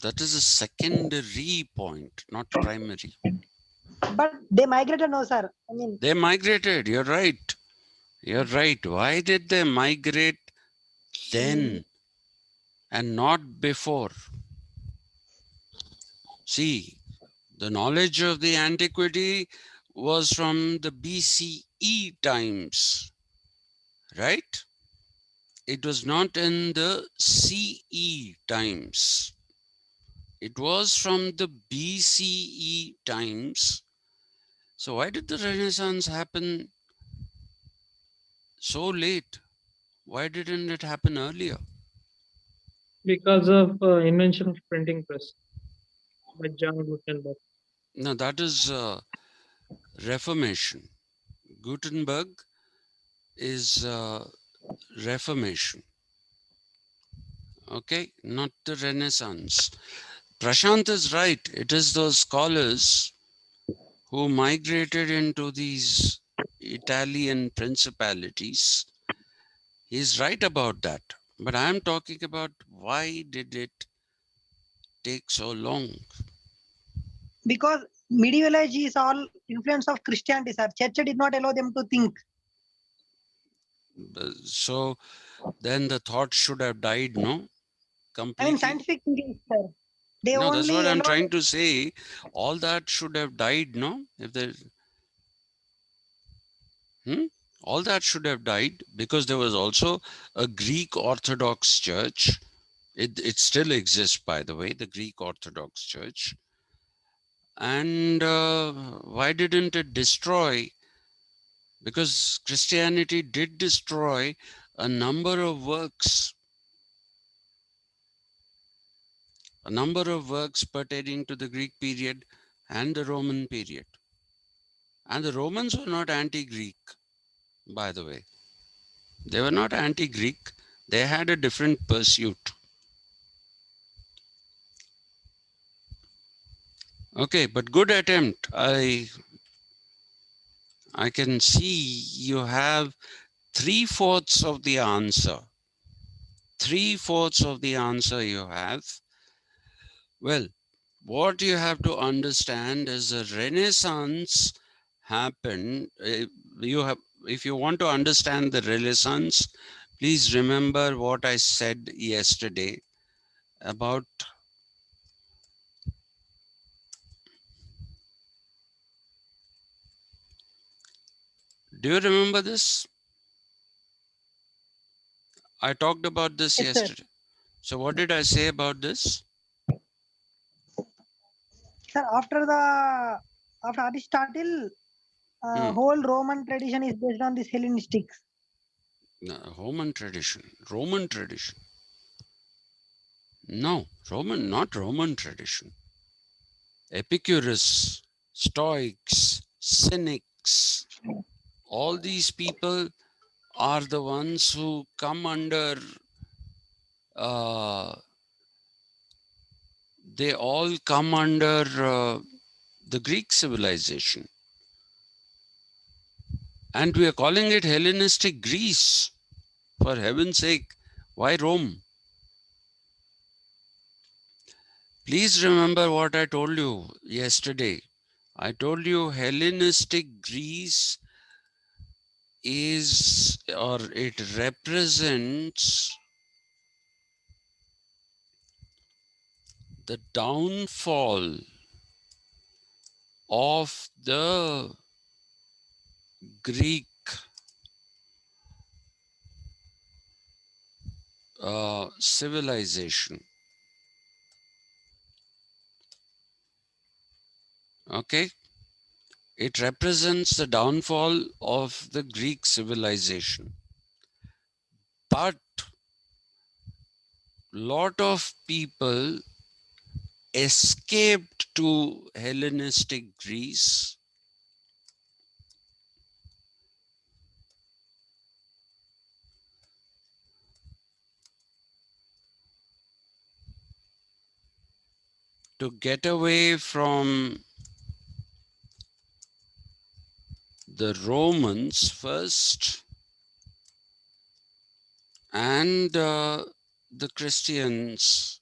That is a secondary point, not primary. But they migrated, no, sir. I mean, They migrated. You're right. You're right. Why did they migrate then and not before? See, the knowledge of the antiquity was from the BCE times, right? It was not in the CE times. It was from the BCE times. So why did the Renaissance happen so late? Why didn't it happen earlier? Because of invention of printing press by John Gutenberg. No, that is Reformation. Gutenberg is Reformation. Okay, not the Renaissance. Prashant is right. It is those scholars who migrated into these Italian principalities. He's right about that. But I'm talking about why did it take so long? because medieval age is all influence of Christianity, sir. Church did not allow them to think. So then the thought should have died, no? I mean, Completely? scientific thinking, sir. They No, that's what only I'm allowed. trying to say. All that should have died, no? If there, all that should have died because there was also a Greek Orthodox Church. It still exists, by the way, the Greek Orthodox Church. And why didn't it destroy? Because Christianity did destroy a number of works pertaining to the Greek period and the Roman period. And the Romans were not anti-Greek, by the way. They were not anti-Greek. They had a different pursuit. Okay, but good attempt. I can see you have 3/4 of the answer. 3/4 of the answer you have. Well, what you have to understand is the Renaissance happened. If you want to understand the Renaissance, please remember what I said yesterday about. Do you remember this? I talked about this Yes, sir. yesterday. So what did I say about this? Sir, after Aristotle, whole Roman tradition is based on this Hellenistic. No, Roman tradition. Roman tradition. No, not Roman tradition. Epicurus, Stoics, Cynics, all these people are the ones who come under, they all come under the Greek civilization. And we are calling it Hellenistic Greece. For heaven's sake, why Rome? Please remember what I told you yesterday. I told you Hellenistic Greece is, or it represents the downfall of the Greek civilization. Okay? It represents the downfall of the Greek civilization. But lot of people escaped to Hellenistic Greece to get away from the Romans first and the Christians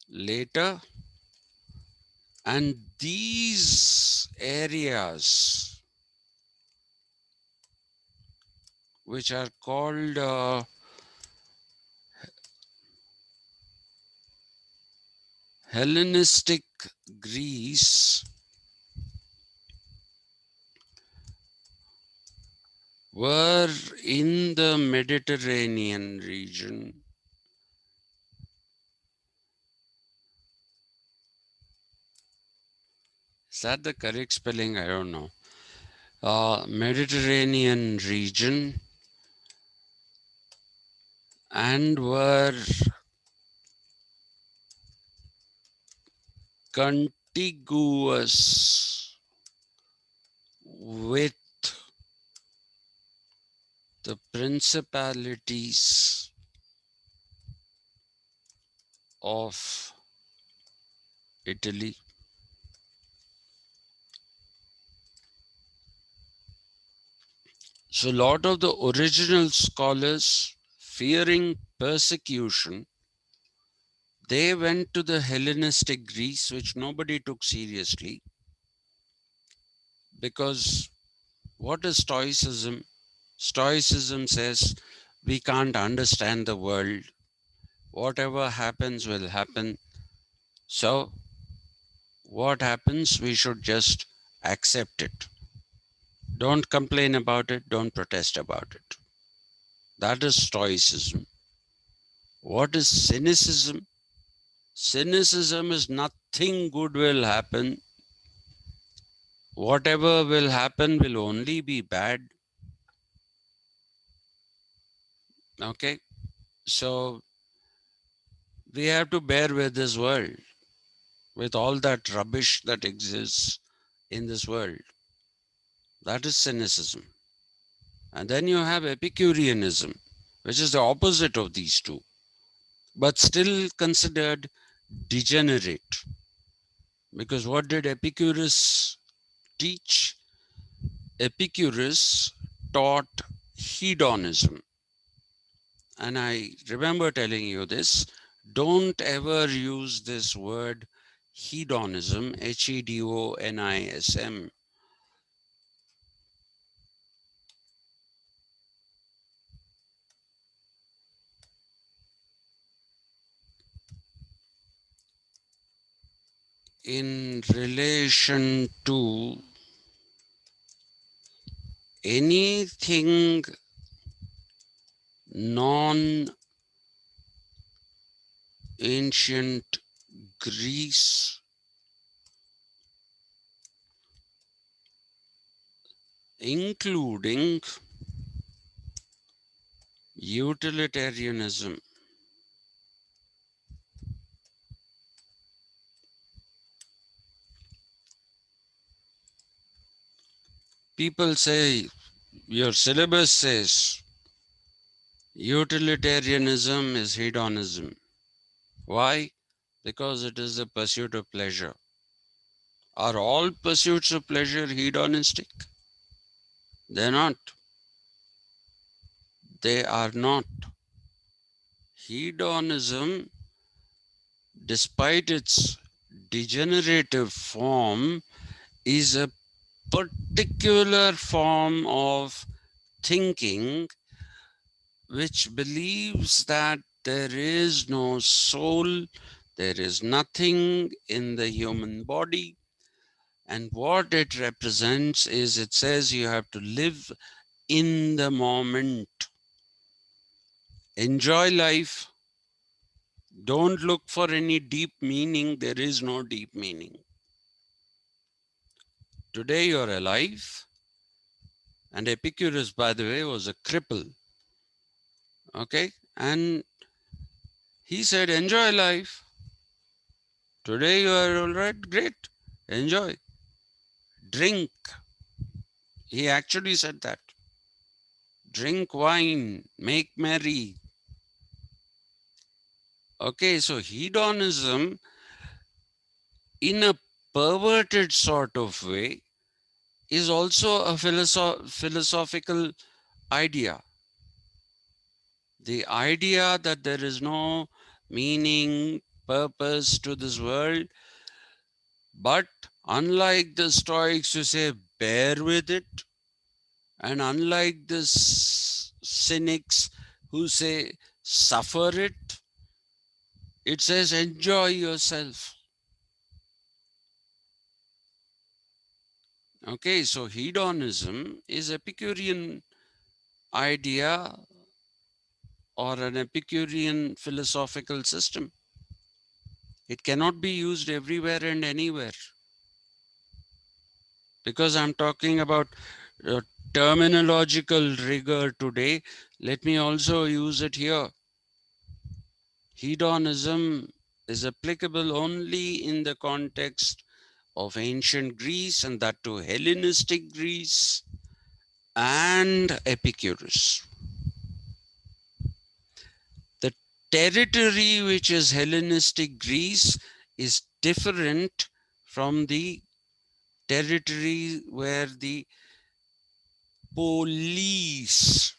later. And these areas, which are called Hellenistic Greece, were in the Mediterranean region. Is that the correct spelling? I don't know. Mediterranean region, and were contiguous with the principalities of Italy. So a lot of the original scholars, fearing persecution, they went to the Hellenistic Greece, which nobody took seriously, because what is Stoicism? Stoicism says we can't understand the world. Whatever happens will happen. So what happens? We should just accept it. Don't complain about it. Don't protest about it. That is Stoicism. What is cynicism? Cynicism is nothing good will happen. Whatever will happen will only be bad. Okay? So we have to bear with this world, with all that rubbish that exists in this world. That is cynicism. And then you have Epicureanism, which is the opposite of these two, but still considered degenerate. Because what did Epicurus teach? Epicurus taught hedonism. And I remember telling you this, don't ever use this word hedonism, Hedonism, in relation to anything non-ancient Greece, including utilitarianism. People say, your syllabus says utilitarianism is hedonism. Why? Because it is the pursuit of pleasure. Are all pursuits of pleasure hedonistic? They're not. They are not. Hedonism, despite its degenerative form, is a particular form of thinking which believes that there is no soul, there is nothing in the human body. And what it represents is it says you have to live in the moment. Enjoy life. Don't look for any deep meaning. There is no deep meaning. Today you're alive. And Epicurus, by the way, was a cripple. Okay? And he said, enjoy life. Today you are all right, great. Enjoy. Drink. He actually said that. Drink wine, make merry. Okay, so hedonism, in a perverted sort of way, is also a philosophical idea. The idea that there is no meaning, purpose to this world, but unlike the Stoics who say, bear with it, and unlike the cynics who say, suffer it, it says, enjoy yourself. Okay, so hedonism is Epicurean idea or an Epicurean philosophical system. It cannot be used everywhere and anywhere. Because I'm talking about terminological rigor today, let me also use it here. Hedonism is applicable only in the context of ancient Greece, and that to Hellenistic Greece and Epicurus. The territory which is Hellenistic Greece is different from the territory where the police,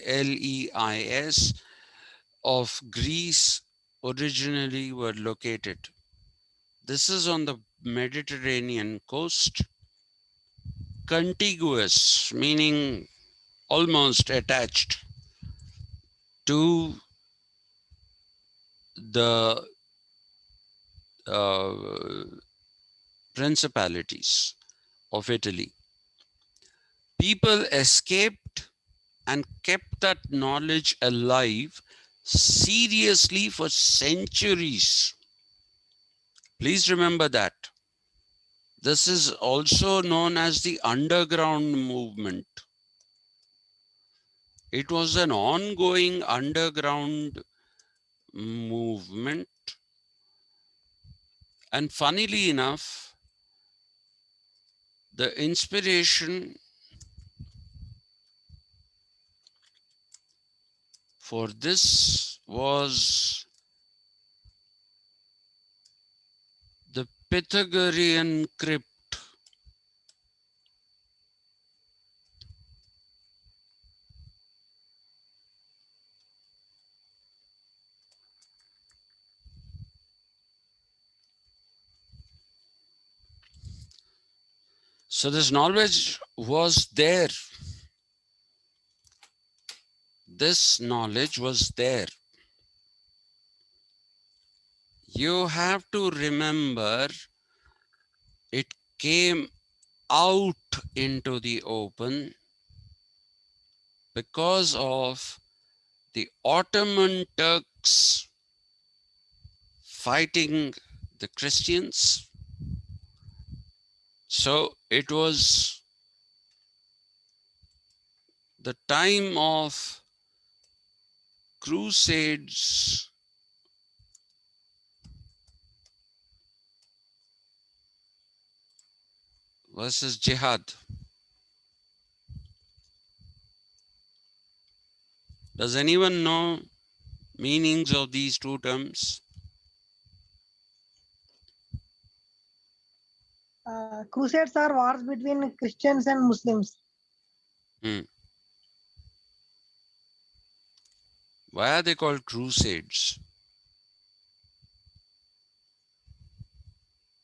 Leis, of Greece originally were located. This is on the Mediterranean coast, contiguous, meaning almost attached to the uh, principalities of Italy. People escaped and kept that knowledge alive seriously for centuries. Please remember that. This is also known as the underground movement. It was an ongoing underground movement. And funnily enough, the inspiration for this was the Pythagorean crypt. So this knowledge was there. This knowledge was there. You have to remember it came out into the open because of the Ottoman Turks fighting the Christians. So it was the time of crusades versus jihad. Does anyone know meanings of these two terms? Crusades are wars between Christians and Muslims. Why are they called crusades?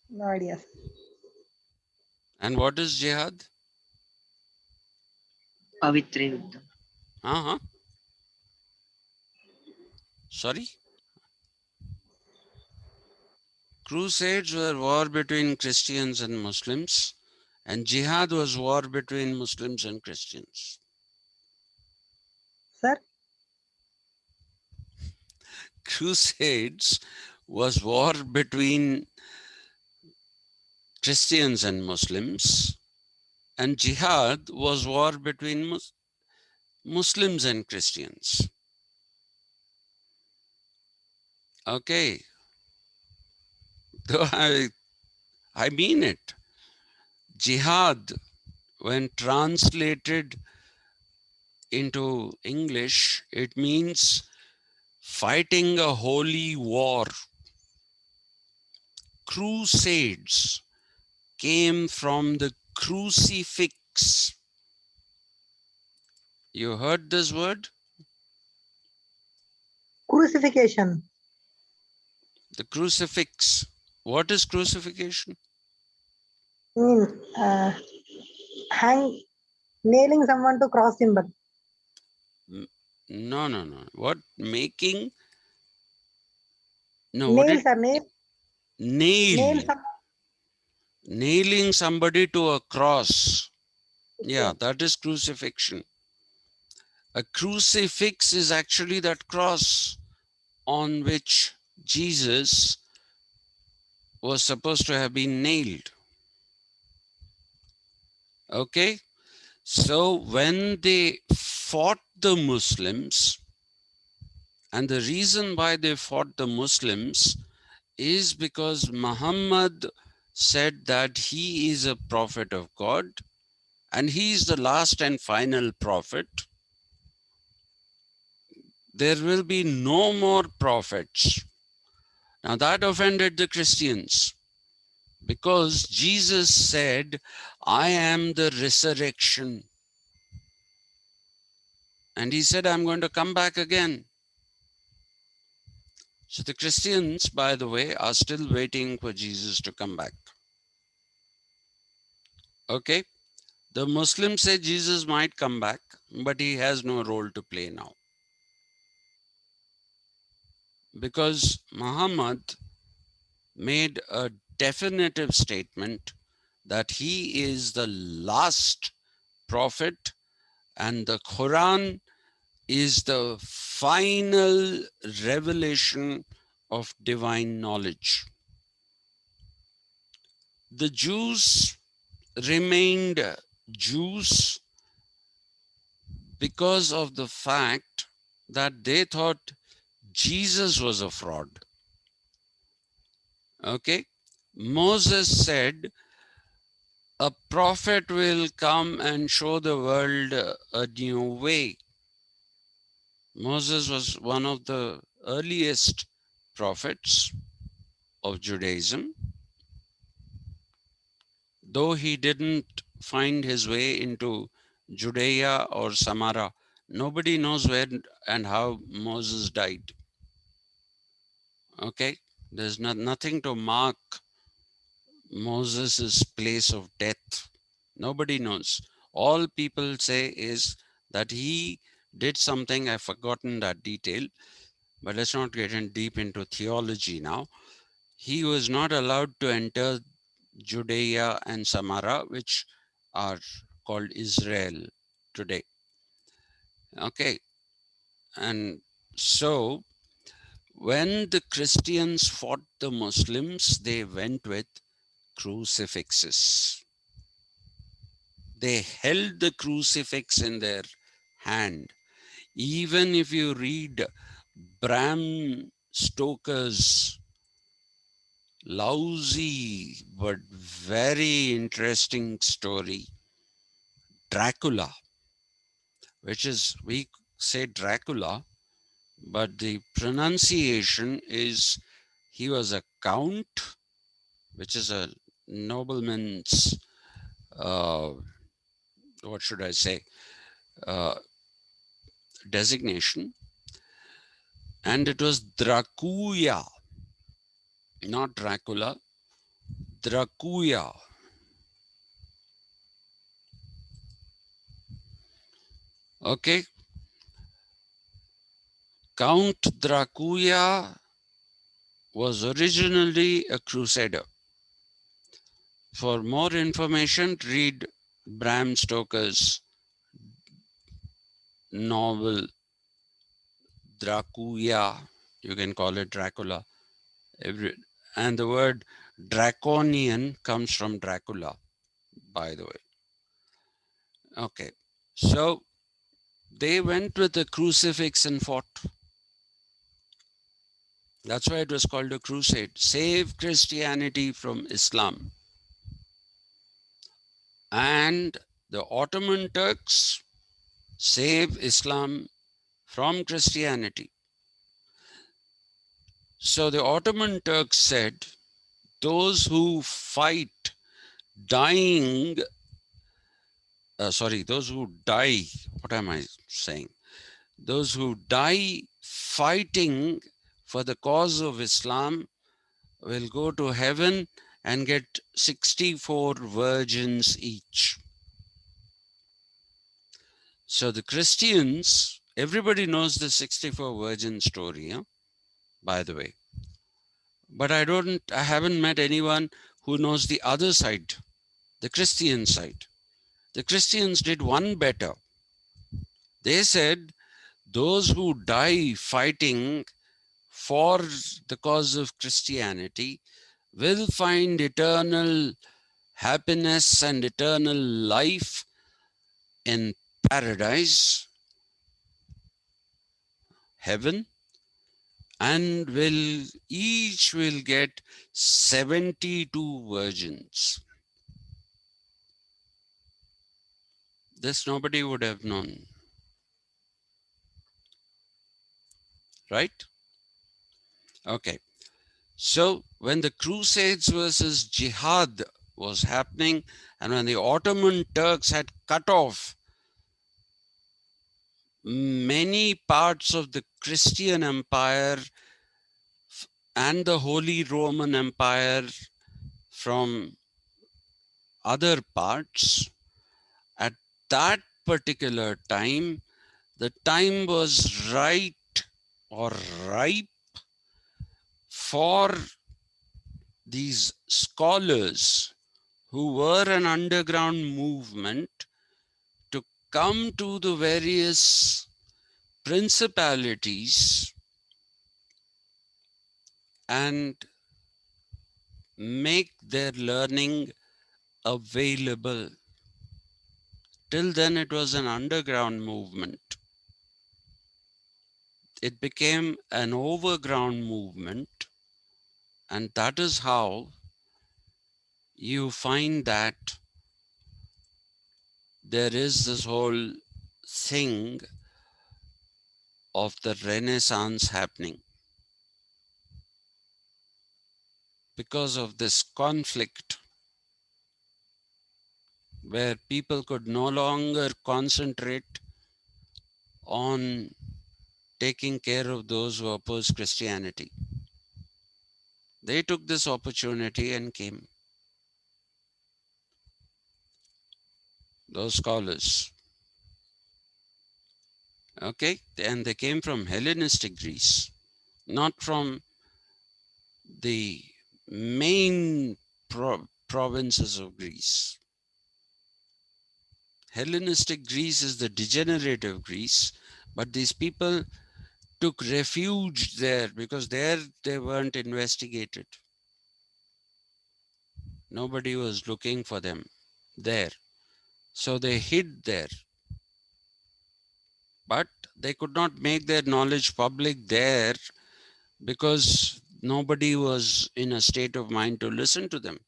No idea. And what is jihad? पवित्र युद्ध Sorry? Crusades were war between Christians and Muslims, and jihad was war between Muslims and Christians. Sir, Crusades was war between Christians and Muslims, and jihad was war between Muslims and Christians. Okay. Though I mean it. Jihad, when translated into English, it means fighting a holy war. Crusades came from the crucifix. You heard this word? Crucifixion. The crucifix. What is crucifixion? I mean, hang, nailing someone to cross symbol. No, no, no. What? Making? No, what Nail, did? sir, nail. Nail Nail. some. Nailing somebody to a cross. Yeah, Okay. that is crucifixion. A crucifix is actually that cross on which Jesus was supposed to have been nailed. Okay? So when they fought the Muslims, and the reason why they fought the Muslims is because Muhammad said that he is a prophet of God and he is the last and final prophet. There will be no more prophets. Now that offended the Christians because Jesus said, I am the resurrection. And he said, I'm going to come back again. So the Christians, by the way, are still waiting for Jesus to come back. Okay? The Muslims say Jesus might come back, but he has no role to play now. Because Muhammad made a definitive statement that he is the last prophet and the Quran is the final revelation of divine knowledge. The Jews remained Jews because of the fact that they thought Jesus was a fraud. Okay? Moses said, a prophet will come and show the world a new way. Moses was one of the earliest prophets of Judaism, though he didn't find his way into Judea or Samaria. Nobody knows where and how Moses died. Okay? There's nothing to mark Moses' place of death. Nobody knows. All people say is that he did something, I've forgotten that detail, but let's not get in deep into theology now. He was not allowed to enter Judea and Samaria, which are called Israel today. Okay. And so when the Christians fought the Muslims, they went with crucifixes. They held the crucifix in their hand. Even if you read Bram Stoker's lousy but very interesting story, Dracula, which is, we say Dracula, but the pronunciation is, he was a count, which is a nobleman's, what should I say, uh, designation. And it was Draculia, not Dracula, Draculia. Okay, Count Draculia was originally a crusader. For more information, read Bram Stoker's novel Draculia. You can call it Dracula. And the word draconian comes from Dracula, by the way. Okay, so they went with the crucifix and fought. That's why it was called a crusade. Save Christianity from Islam. And the Ottoman Turks save Islam from Christianity. So the Ottoman Turks said, those who fight dying, those who die, what am I saying? Those who die fighting for the cause of Islam will go to heaven and get 64 virgins each. So the Christians, everybody knows the 64 virgin story, huh? By the way. But I haven't met anyone who knows the other side, the Christian side. The Christians did one better. They said those who die fighting for the cause of Christianity will find eternal happiness and eternal life in paradise, heaven, and each will get 72 virgins. This nobody would have known, right? Okay. So when the Crusades versus Jihad was happening, and when the Ottoman Turks had cut off many parts of the Christian Empire and the Holy Roman Empire from other parts, at that particular time, the time was right or ripe for these scholars who were an underground movement to come to the various principalities and make their learning available. Till then, it was an underground movement. It became an overground movement, and that is how you find that there is this whole thing of the Renaissance happening. Because of this conflict, where people could no longer concentrate on taking care of those who oppose Christianity. They took this opportunity and came. Those scholars. Okay, and they came from Hellenistic Greece, not from the main provinces of Greece. Hellenistic Greece is the degenerative Greece, but these people took refuge there because there they weren't investigated. Nobody was looking for them there. So they hid there. But they could not make their knowledge public there because nobody was in a state of mind to listen to them.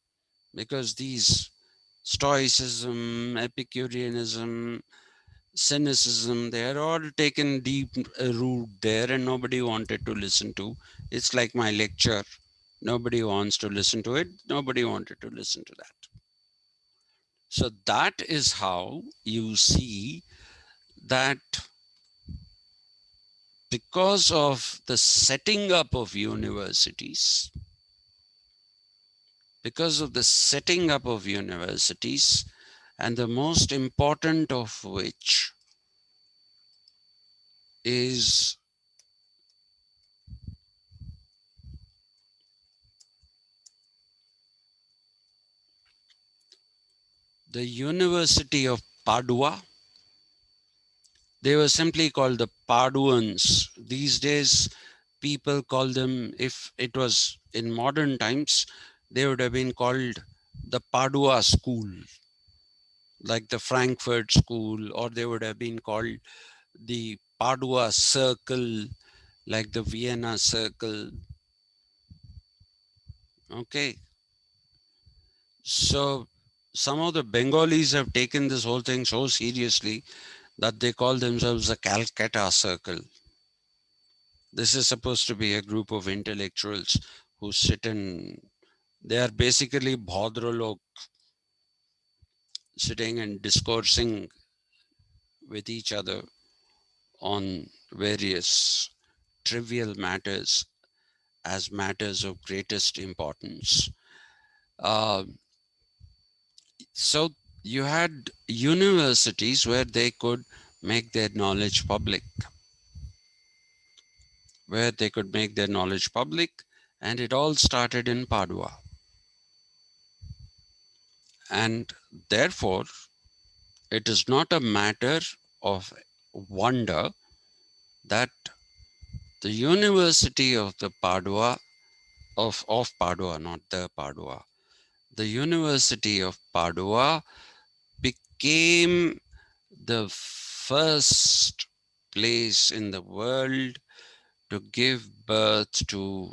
Because these Stoicism, Epicureanism, cynicism, they are all taken deep root there and nobody wanted to listen to. It's like my lecture. Nobody wants to listen to it. Nobody wanted to listen to that. So that is how you see that because of the setting up of universities, and the most important of which is the University of Padua. They were simply called the Paduans. These days, people call them, if it was in modern times, they would have been called the Padua School, like the Frankfurt School, or they would have been called the Padua Circle, like the Vienna Circle. Okay. So some of the Bengalis have taken this whole thing so seriously that they call themselves the Calcutta Circle. This is supposed to be a group of intellectuals who sit and they are basically bhadralok, sitting and discoursing with each other on various trivial matters as matters of greatest importance. Uh, so you had universities where they could make their knowledge public, and it all started in Padua. And therefore, it is not a matter of wonder that the University of the Padua, of Padua, not the Padua, the University of Padua became the first place in the world to give birth to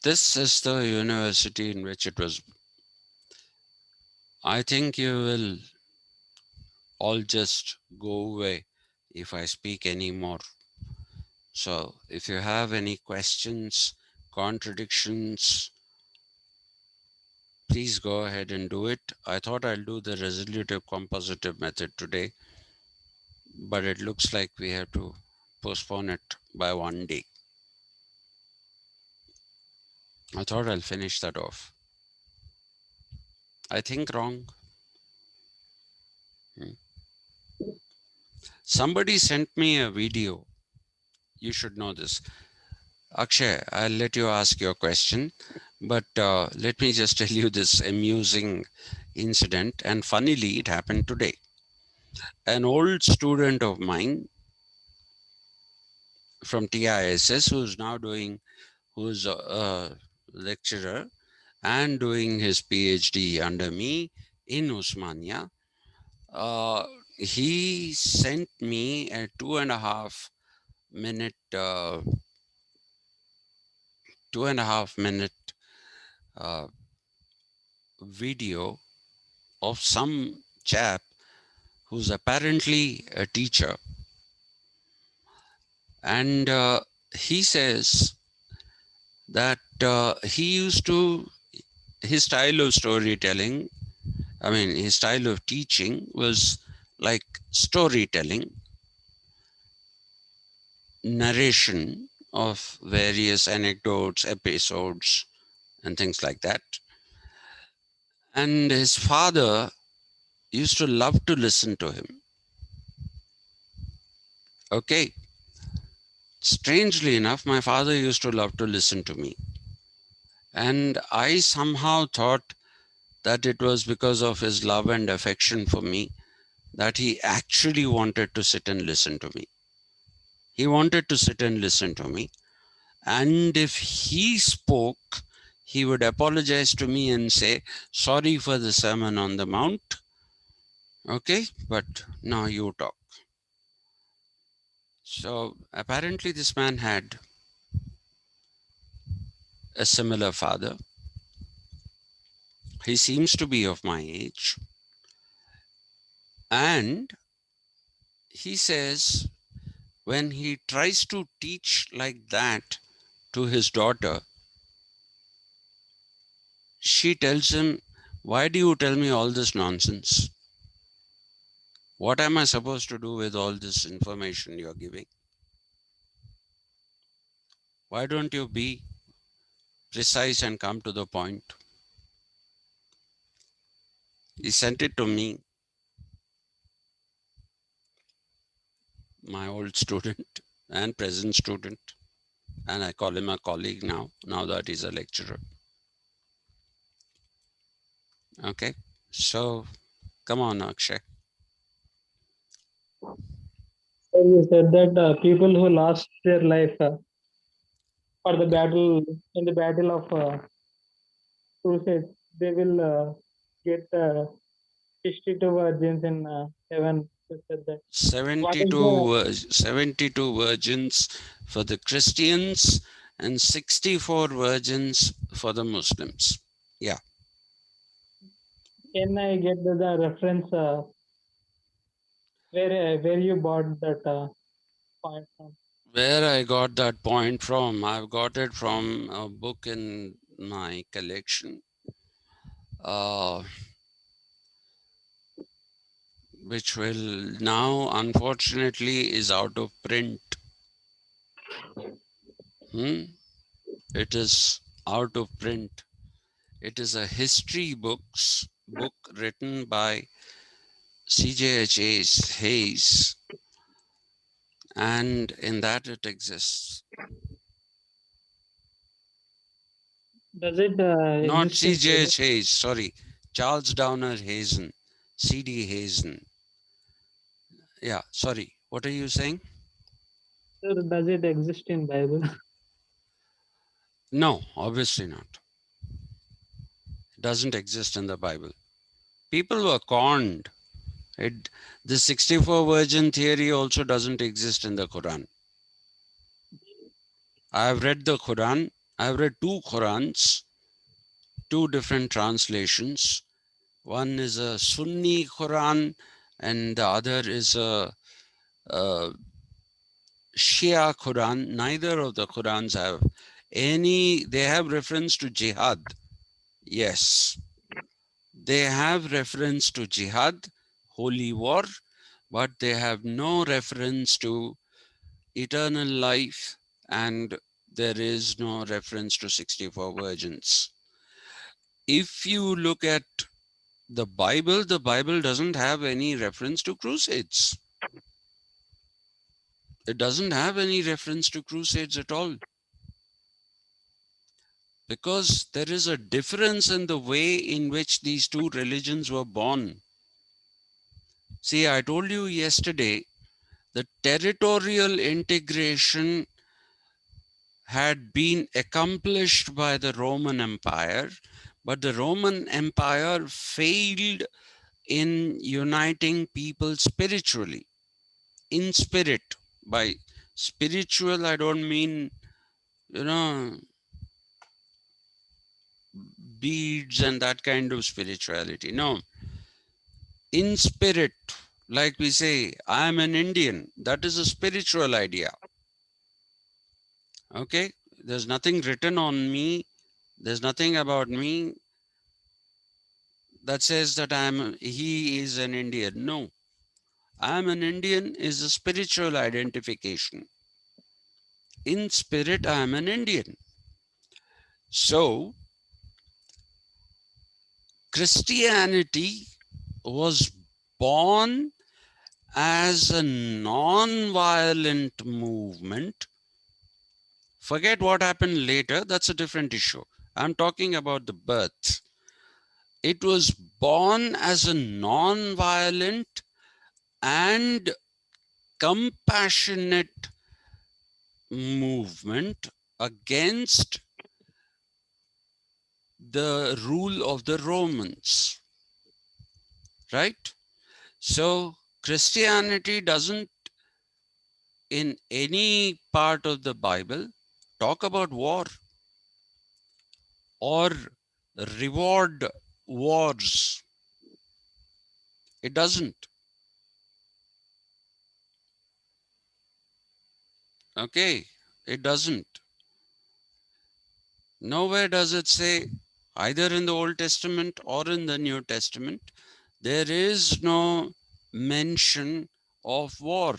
this is the university in which it was. I think you will all just go away if I speak anymore. So if you have any questions, contradictions, please go ahead and do it. I thought I'll do the resolutive compositive method today, but it looks like we have to postpone it by one day. I thought I'll finish that off. I think wrong. Somebody sent me a video. You should know this. Akshay, I'll let you ask your question, but let me just tell you this amusing incident. And funnily, it happened today. An old student of mine from TISS who's a lecturer and doing his PhD under me in Usmania, he sent me a 2.5 minute, 2.5 minute video of some chap who's apparently a teacher. And he says that his style of storytelling, his style of teaching was like storytelling, narration of various anecdotes, episodes, and things like that. And his father used to love to listen to him. Okay. Strangely enough, my father used to love to listen to me. And I somehow thought that it was because of his love and affection for me that he actually wanted to sit and listen to me. He wanted to sit and listen to me. And if he spoke, he would apologize to me and say, sorry for the Sermon on the Mount. Okay, but now you talk. So apparently this man had a similar father. He seems to be of my age. And he says when he tries to teach like that to his daughter, she tells him, why do you tell me all this nonsense? What am I supposed to do with all this information you're giving? Why don't you be precise and come to the point? He sent it to me, my old student and present student, and I call him a colleague now that he's a lecturer. Okay, so come on, Akshay. So you said that people who lost their life for the battle in the battle of crusade, they will get 62 virgins in heaven. You said that. What is 72 virgins for the Christians and 64 virgins for the Muslims. Yeah. can I get the reference where you bought that point from? Where I got that point from, I've got it from a book in my collection, which will now, unfortunately, is out of print. It is out of print. It is a history book written by C.J.H. Hayes, and in that it exists. Does it Not exist in C.J.H. Hayes, sorry, Charles Downer Hazen, C.D. Hazen. Yeah, sorry, what are you saying? Sir, does it exist in Bible? No, obviously not. It doesn't exist in the Bible. People were conned. The 64 virgin theory also doesn't exist in the Quran. I've read the Quran. I've read two Qurans, two different translations. One is a Sunni Quran and the other is a Shia Quran. Neither of the Qurans have they have reference to jihad. Yes, they have reference to jihad, holy war, but they have no reference to eternal life, and there is no reference to 64 virgins. If you look at the Bible doesn't have any reference to crusades. It doesn't have any reference to crusades at all. Because there is a difference in the way in which these two religions were born. See, I told you yesterday, the territorial integration had been accomplished by the Roman Empire, but the Roman Empire failed in uniting people spiritually, in spirit. By spiritual, I don't mean, beads and that kind of spirituality. No, in spirit, like we say, I am an Indian. That is a spiritual idea. Okay, there's nothing written on me. There's nothing about me that says that he is an Indian. No, I am an Indian is a spiritual identification. In spirit, I am an Indian. So, Christianity was born as a non-violent movement. Forget what happened later, that's a different issue. I'm talking about the birth. It was born as a non-violent and compassionate movement against the rule of the Romans, right? So Christianity doesn't in any part of the Bible talk about war or reward wars. It doesn't. Okay, it doesn't. Nowhere does it say, either in the Old Testament or in the New Testament, there is no mention of war.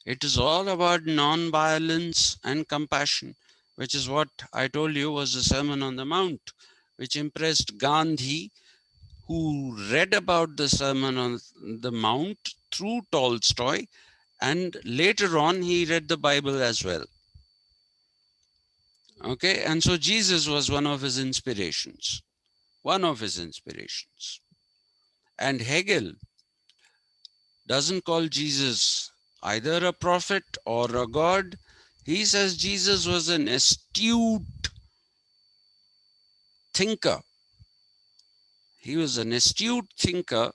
It is all about non-violence and compassion, which is what I told you was the Sermon on the Mount, which impressed Gandhi, who read about the Sermon on the Mount through Tolstoy, and later on he read the Bible as well. Okay, and so Jesus was one of his inspirations. One of his inspirations. And Hegel doesn't call Jesus either a prophet or a god. He says Jesus was an astute thinker. He was an astute thinker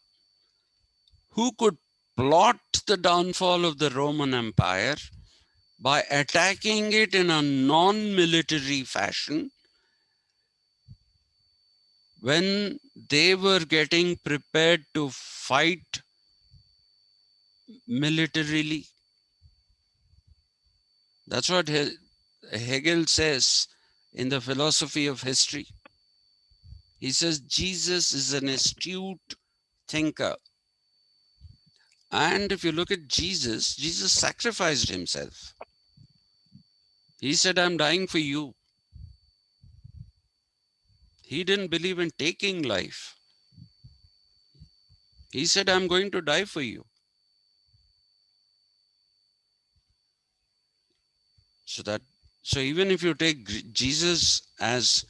who could plot the downfall of the Roman Empire by attacking it in a non-military fashion when they were getting prepared to fight militarily. That's what Hegel says in the philosophy of history. He says Jesus is an astute thinker. And if you look at Jesus, Jesus sacrificed himself. He said, I'm dying for you. He didn't believe in taking life. He said, I'm going to die for you. So even if you take Jesus as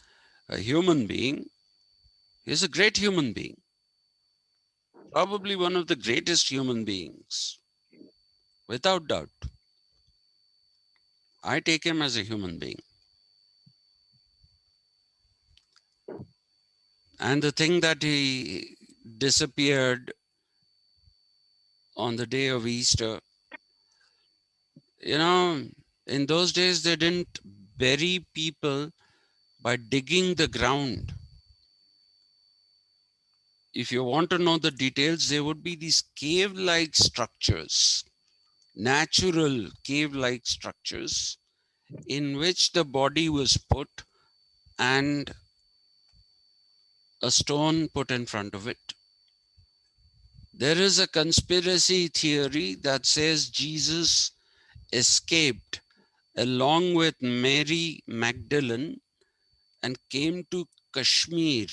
a human being, he's a great human being. Probably one of the greatest human beings, without doubt. I take him as a human being. And the thing that he disappeared on the day of Easter, you know, in those days they didn't bury people by digging the ground. If you want to know the details, there would be these cave-like structures, natural cave-like structures in which the body was put and a stone put in front of it. There is a conspiracy theory that says Jesus escaped along with Mary Magdalene and came to Kashmir.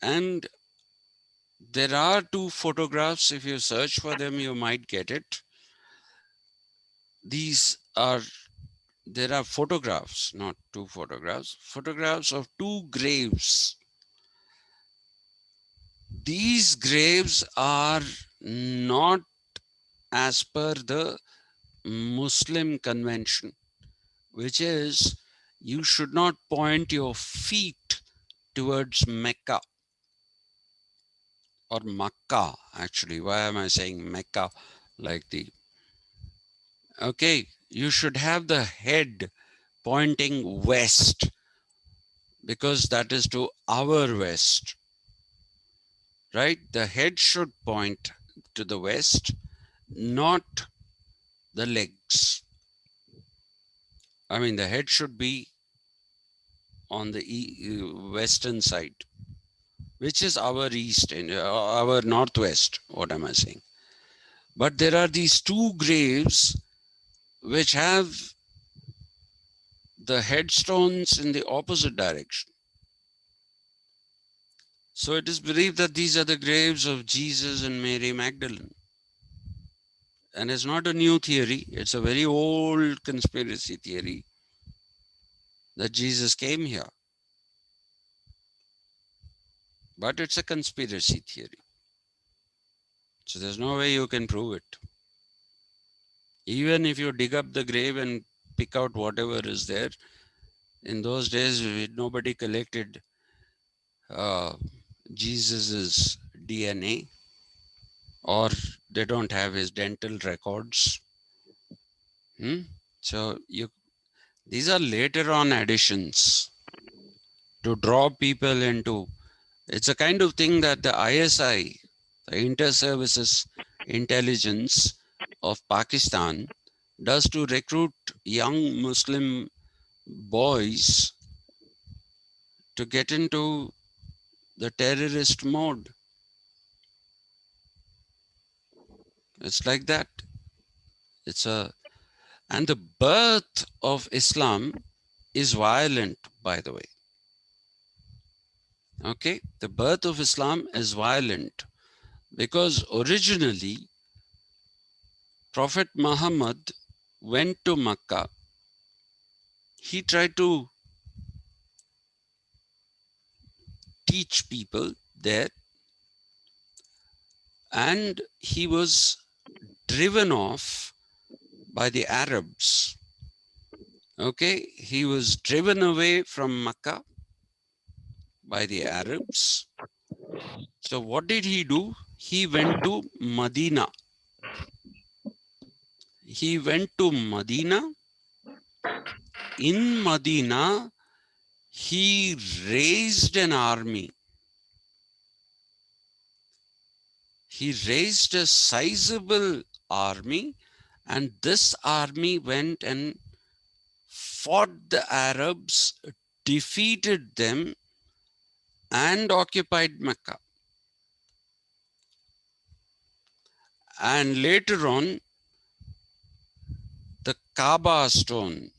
And there are two photographs. If you search for them, you might get it. There are photographs, not two photographs, photographs of two graves. These graves are not as per the Muslim convention, which is you should not point your feet towards Mecca or Makkah, actually. Why am I saying Mecca like the... Okay, you should have the head pointing west because that is to our west, right? The head should point to the west, not the legs. I mean, the head should be on the western side, which is our east and our northwest. What am I saying? But there are these two graves which have the headstones in the opposite direction. So it is believed that these are the graves of Jesus and Mary Magdalene. And it's not a new theory, it's a very old conspiracy theory that Jesus came here. But it's a conspiracy theory. So there's no way you can prove it. Even if you dig up the grave and pick out whatever is there, in those days nobody collected Jesus's DNA, or they don't have his dental records. So these are later on additions to draw people into. It's a kind of thing that the ISI, the Inter-Services Intelligence of Pakistan, does to recruit young Muslim boys to get into the terrorist mode. It's like that. And the birth of Islam is violent, by the way. Okay, the birth of Islam is violent because originally Prophet Muhammad went to Mecca. He tried to teach people there, and he was driven off by the Arabs. Okay, he was driven away from Mecca by the Arabs, So what did he do? He went to Medina. He went to Medina. In Medina, he raised an army. He raised a sizable army, and this army went and fought the Arabs, defeated them, and occupied Mecca. And later on, the Kaaba stone,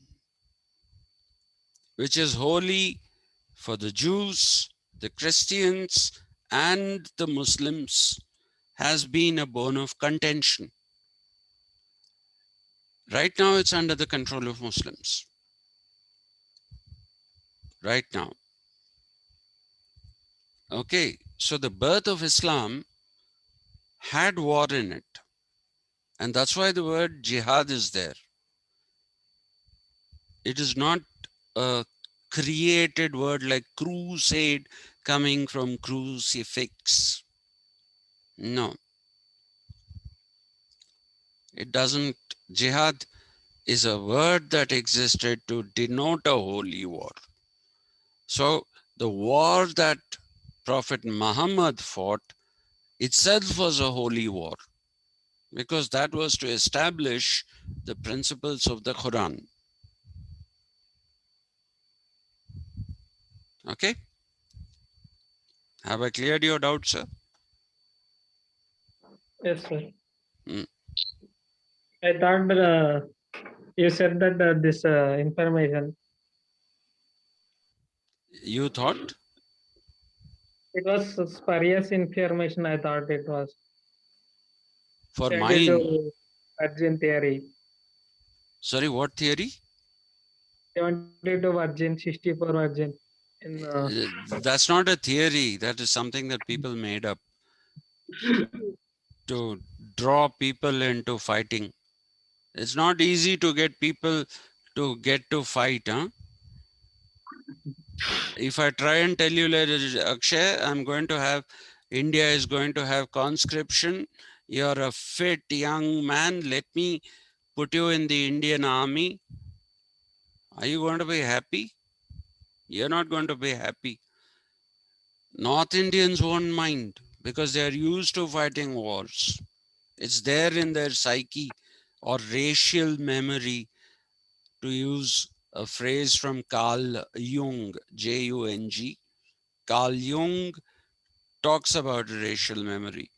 which is holy for the Jews, the Christians, and the Muslims, has been a bone of contention. Right now, it's under the control of Muslims. Right now. Okay, so the birth of Islam had war in it. And that's why the word jihad is there. It is not a created word like crusade coming from crucifix. No, it doesn't. Jihad is a word that existed to denote a holy war. So the war that Prophet Muhammad fought itself was a holy war, because that was to establish the principles of the Quran. Okay? Have I cleared your doubt, sir? Yes, sir. Mm. I thought you said that this information, You thought? it was spurious information. I thought it was For 72 mine, virgin theory. sorry, what theory? 72 virgin, 64 virgin. In That's not a theory. That is something that people made up to draw people into fighting. It's not easy to get people to get to fight, huh? If I try and tell you, Akshay, I'm going to have, India is going to have conscription. You're a fit young man. Let me put you in the Indian army. Are you going to be happy? You're not going to be happy. North Indians won't mind because they are used to fighting wars. It's there in their psyche or racial memory, to use a phrase from Carl Jung, Jung. Carl Jung talks about racial memory.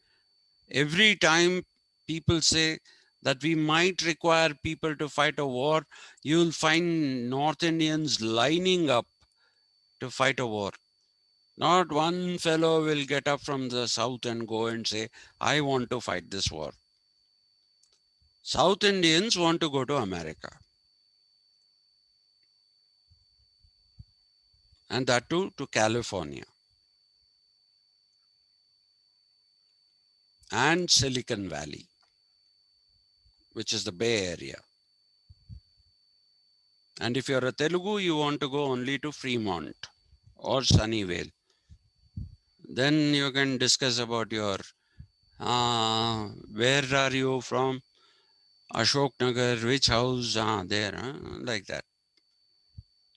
Every time people say that we might require people to fight a war, you'll find North Indians lining up to fight a war. Not one fellow will get up from the south and go and say, I want to fight this war. South Indians want to go to America. And that too to California and Silicon Valley, which is the Bay Area. And if you're a Telugu, you want to go only to Fremont or Sunnyvale. Then you can discuss about your, where are you from? Ashok Nagar, which house? There, like that.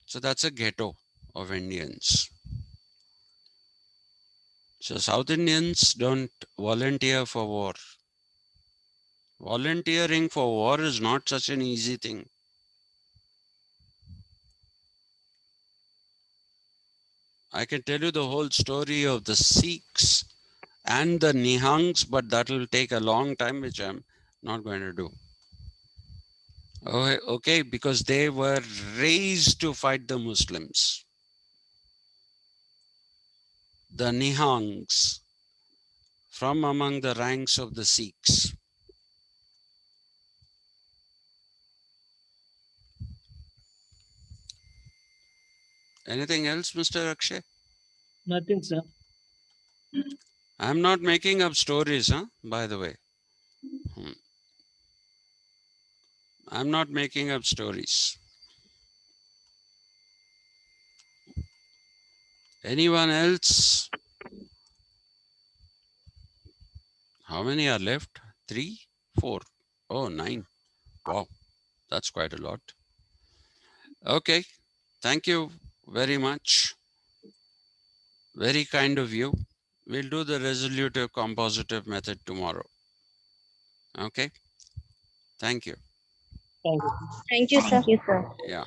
So that's a ghetto of Indians. So South Indians don't volunteer for war. Volunteering for war is not such an easy thing. I can tell you the whole story of the Sikhs and the Nihangs, but that will take a long time, which I'm not going to do. Okay, because they were raised to fight the Muslims. The Nihangs, from among the ranks of the Sikhs. Anything else, Mr. Akshay? nothing, sir. I'm not making up stories, by the way. I'm not making up stories. Anyone else? How many are left? 3, 4. Oh, 9. Wow, that's quite a lot. Okay, thank you very much. Very kind of you. We'll do the resolutive compositive method tomorrow. Okay, thank you. Thank you. Thank you, sir. Yeah.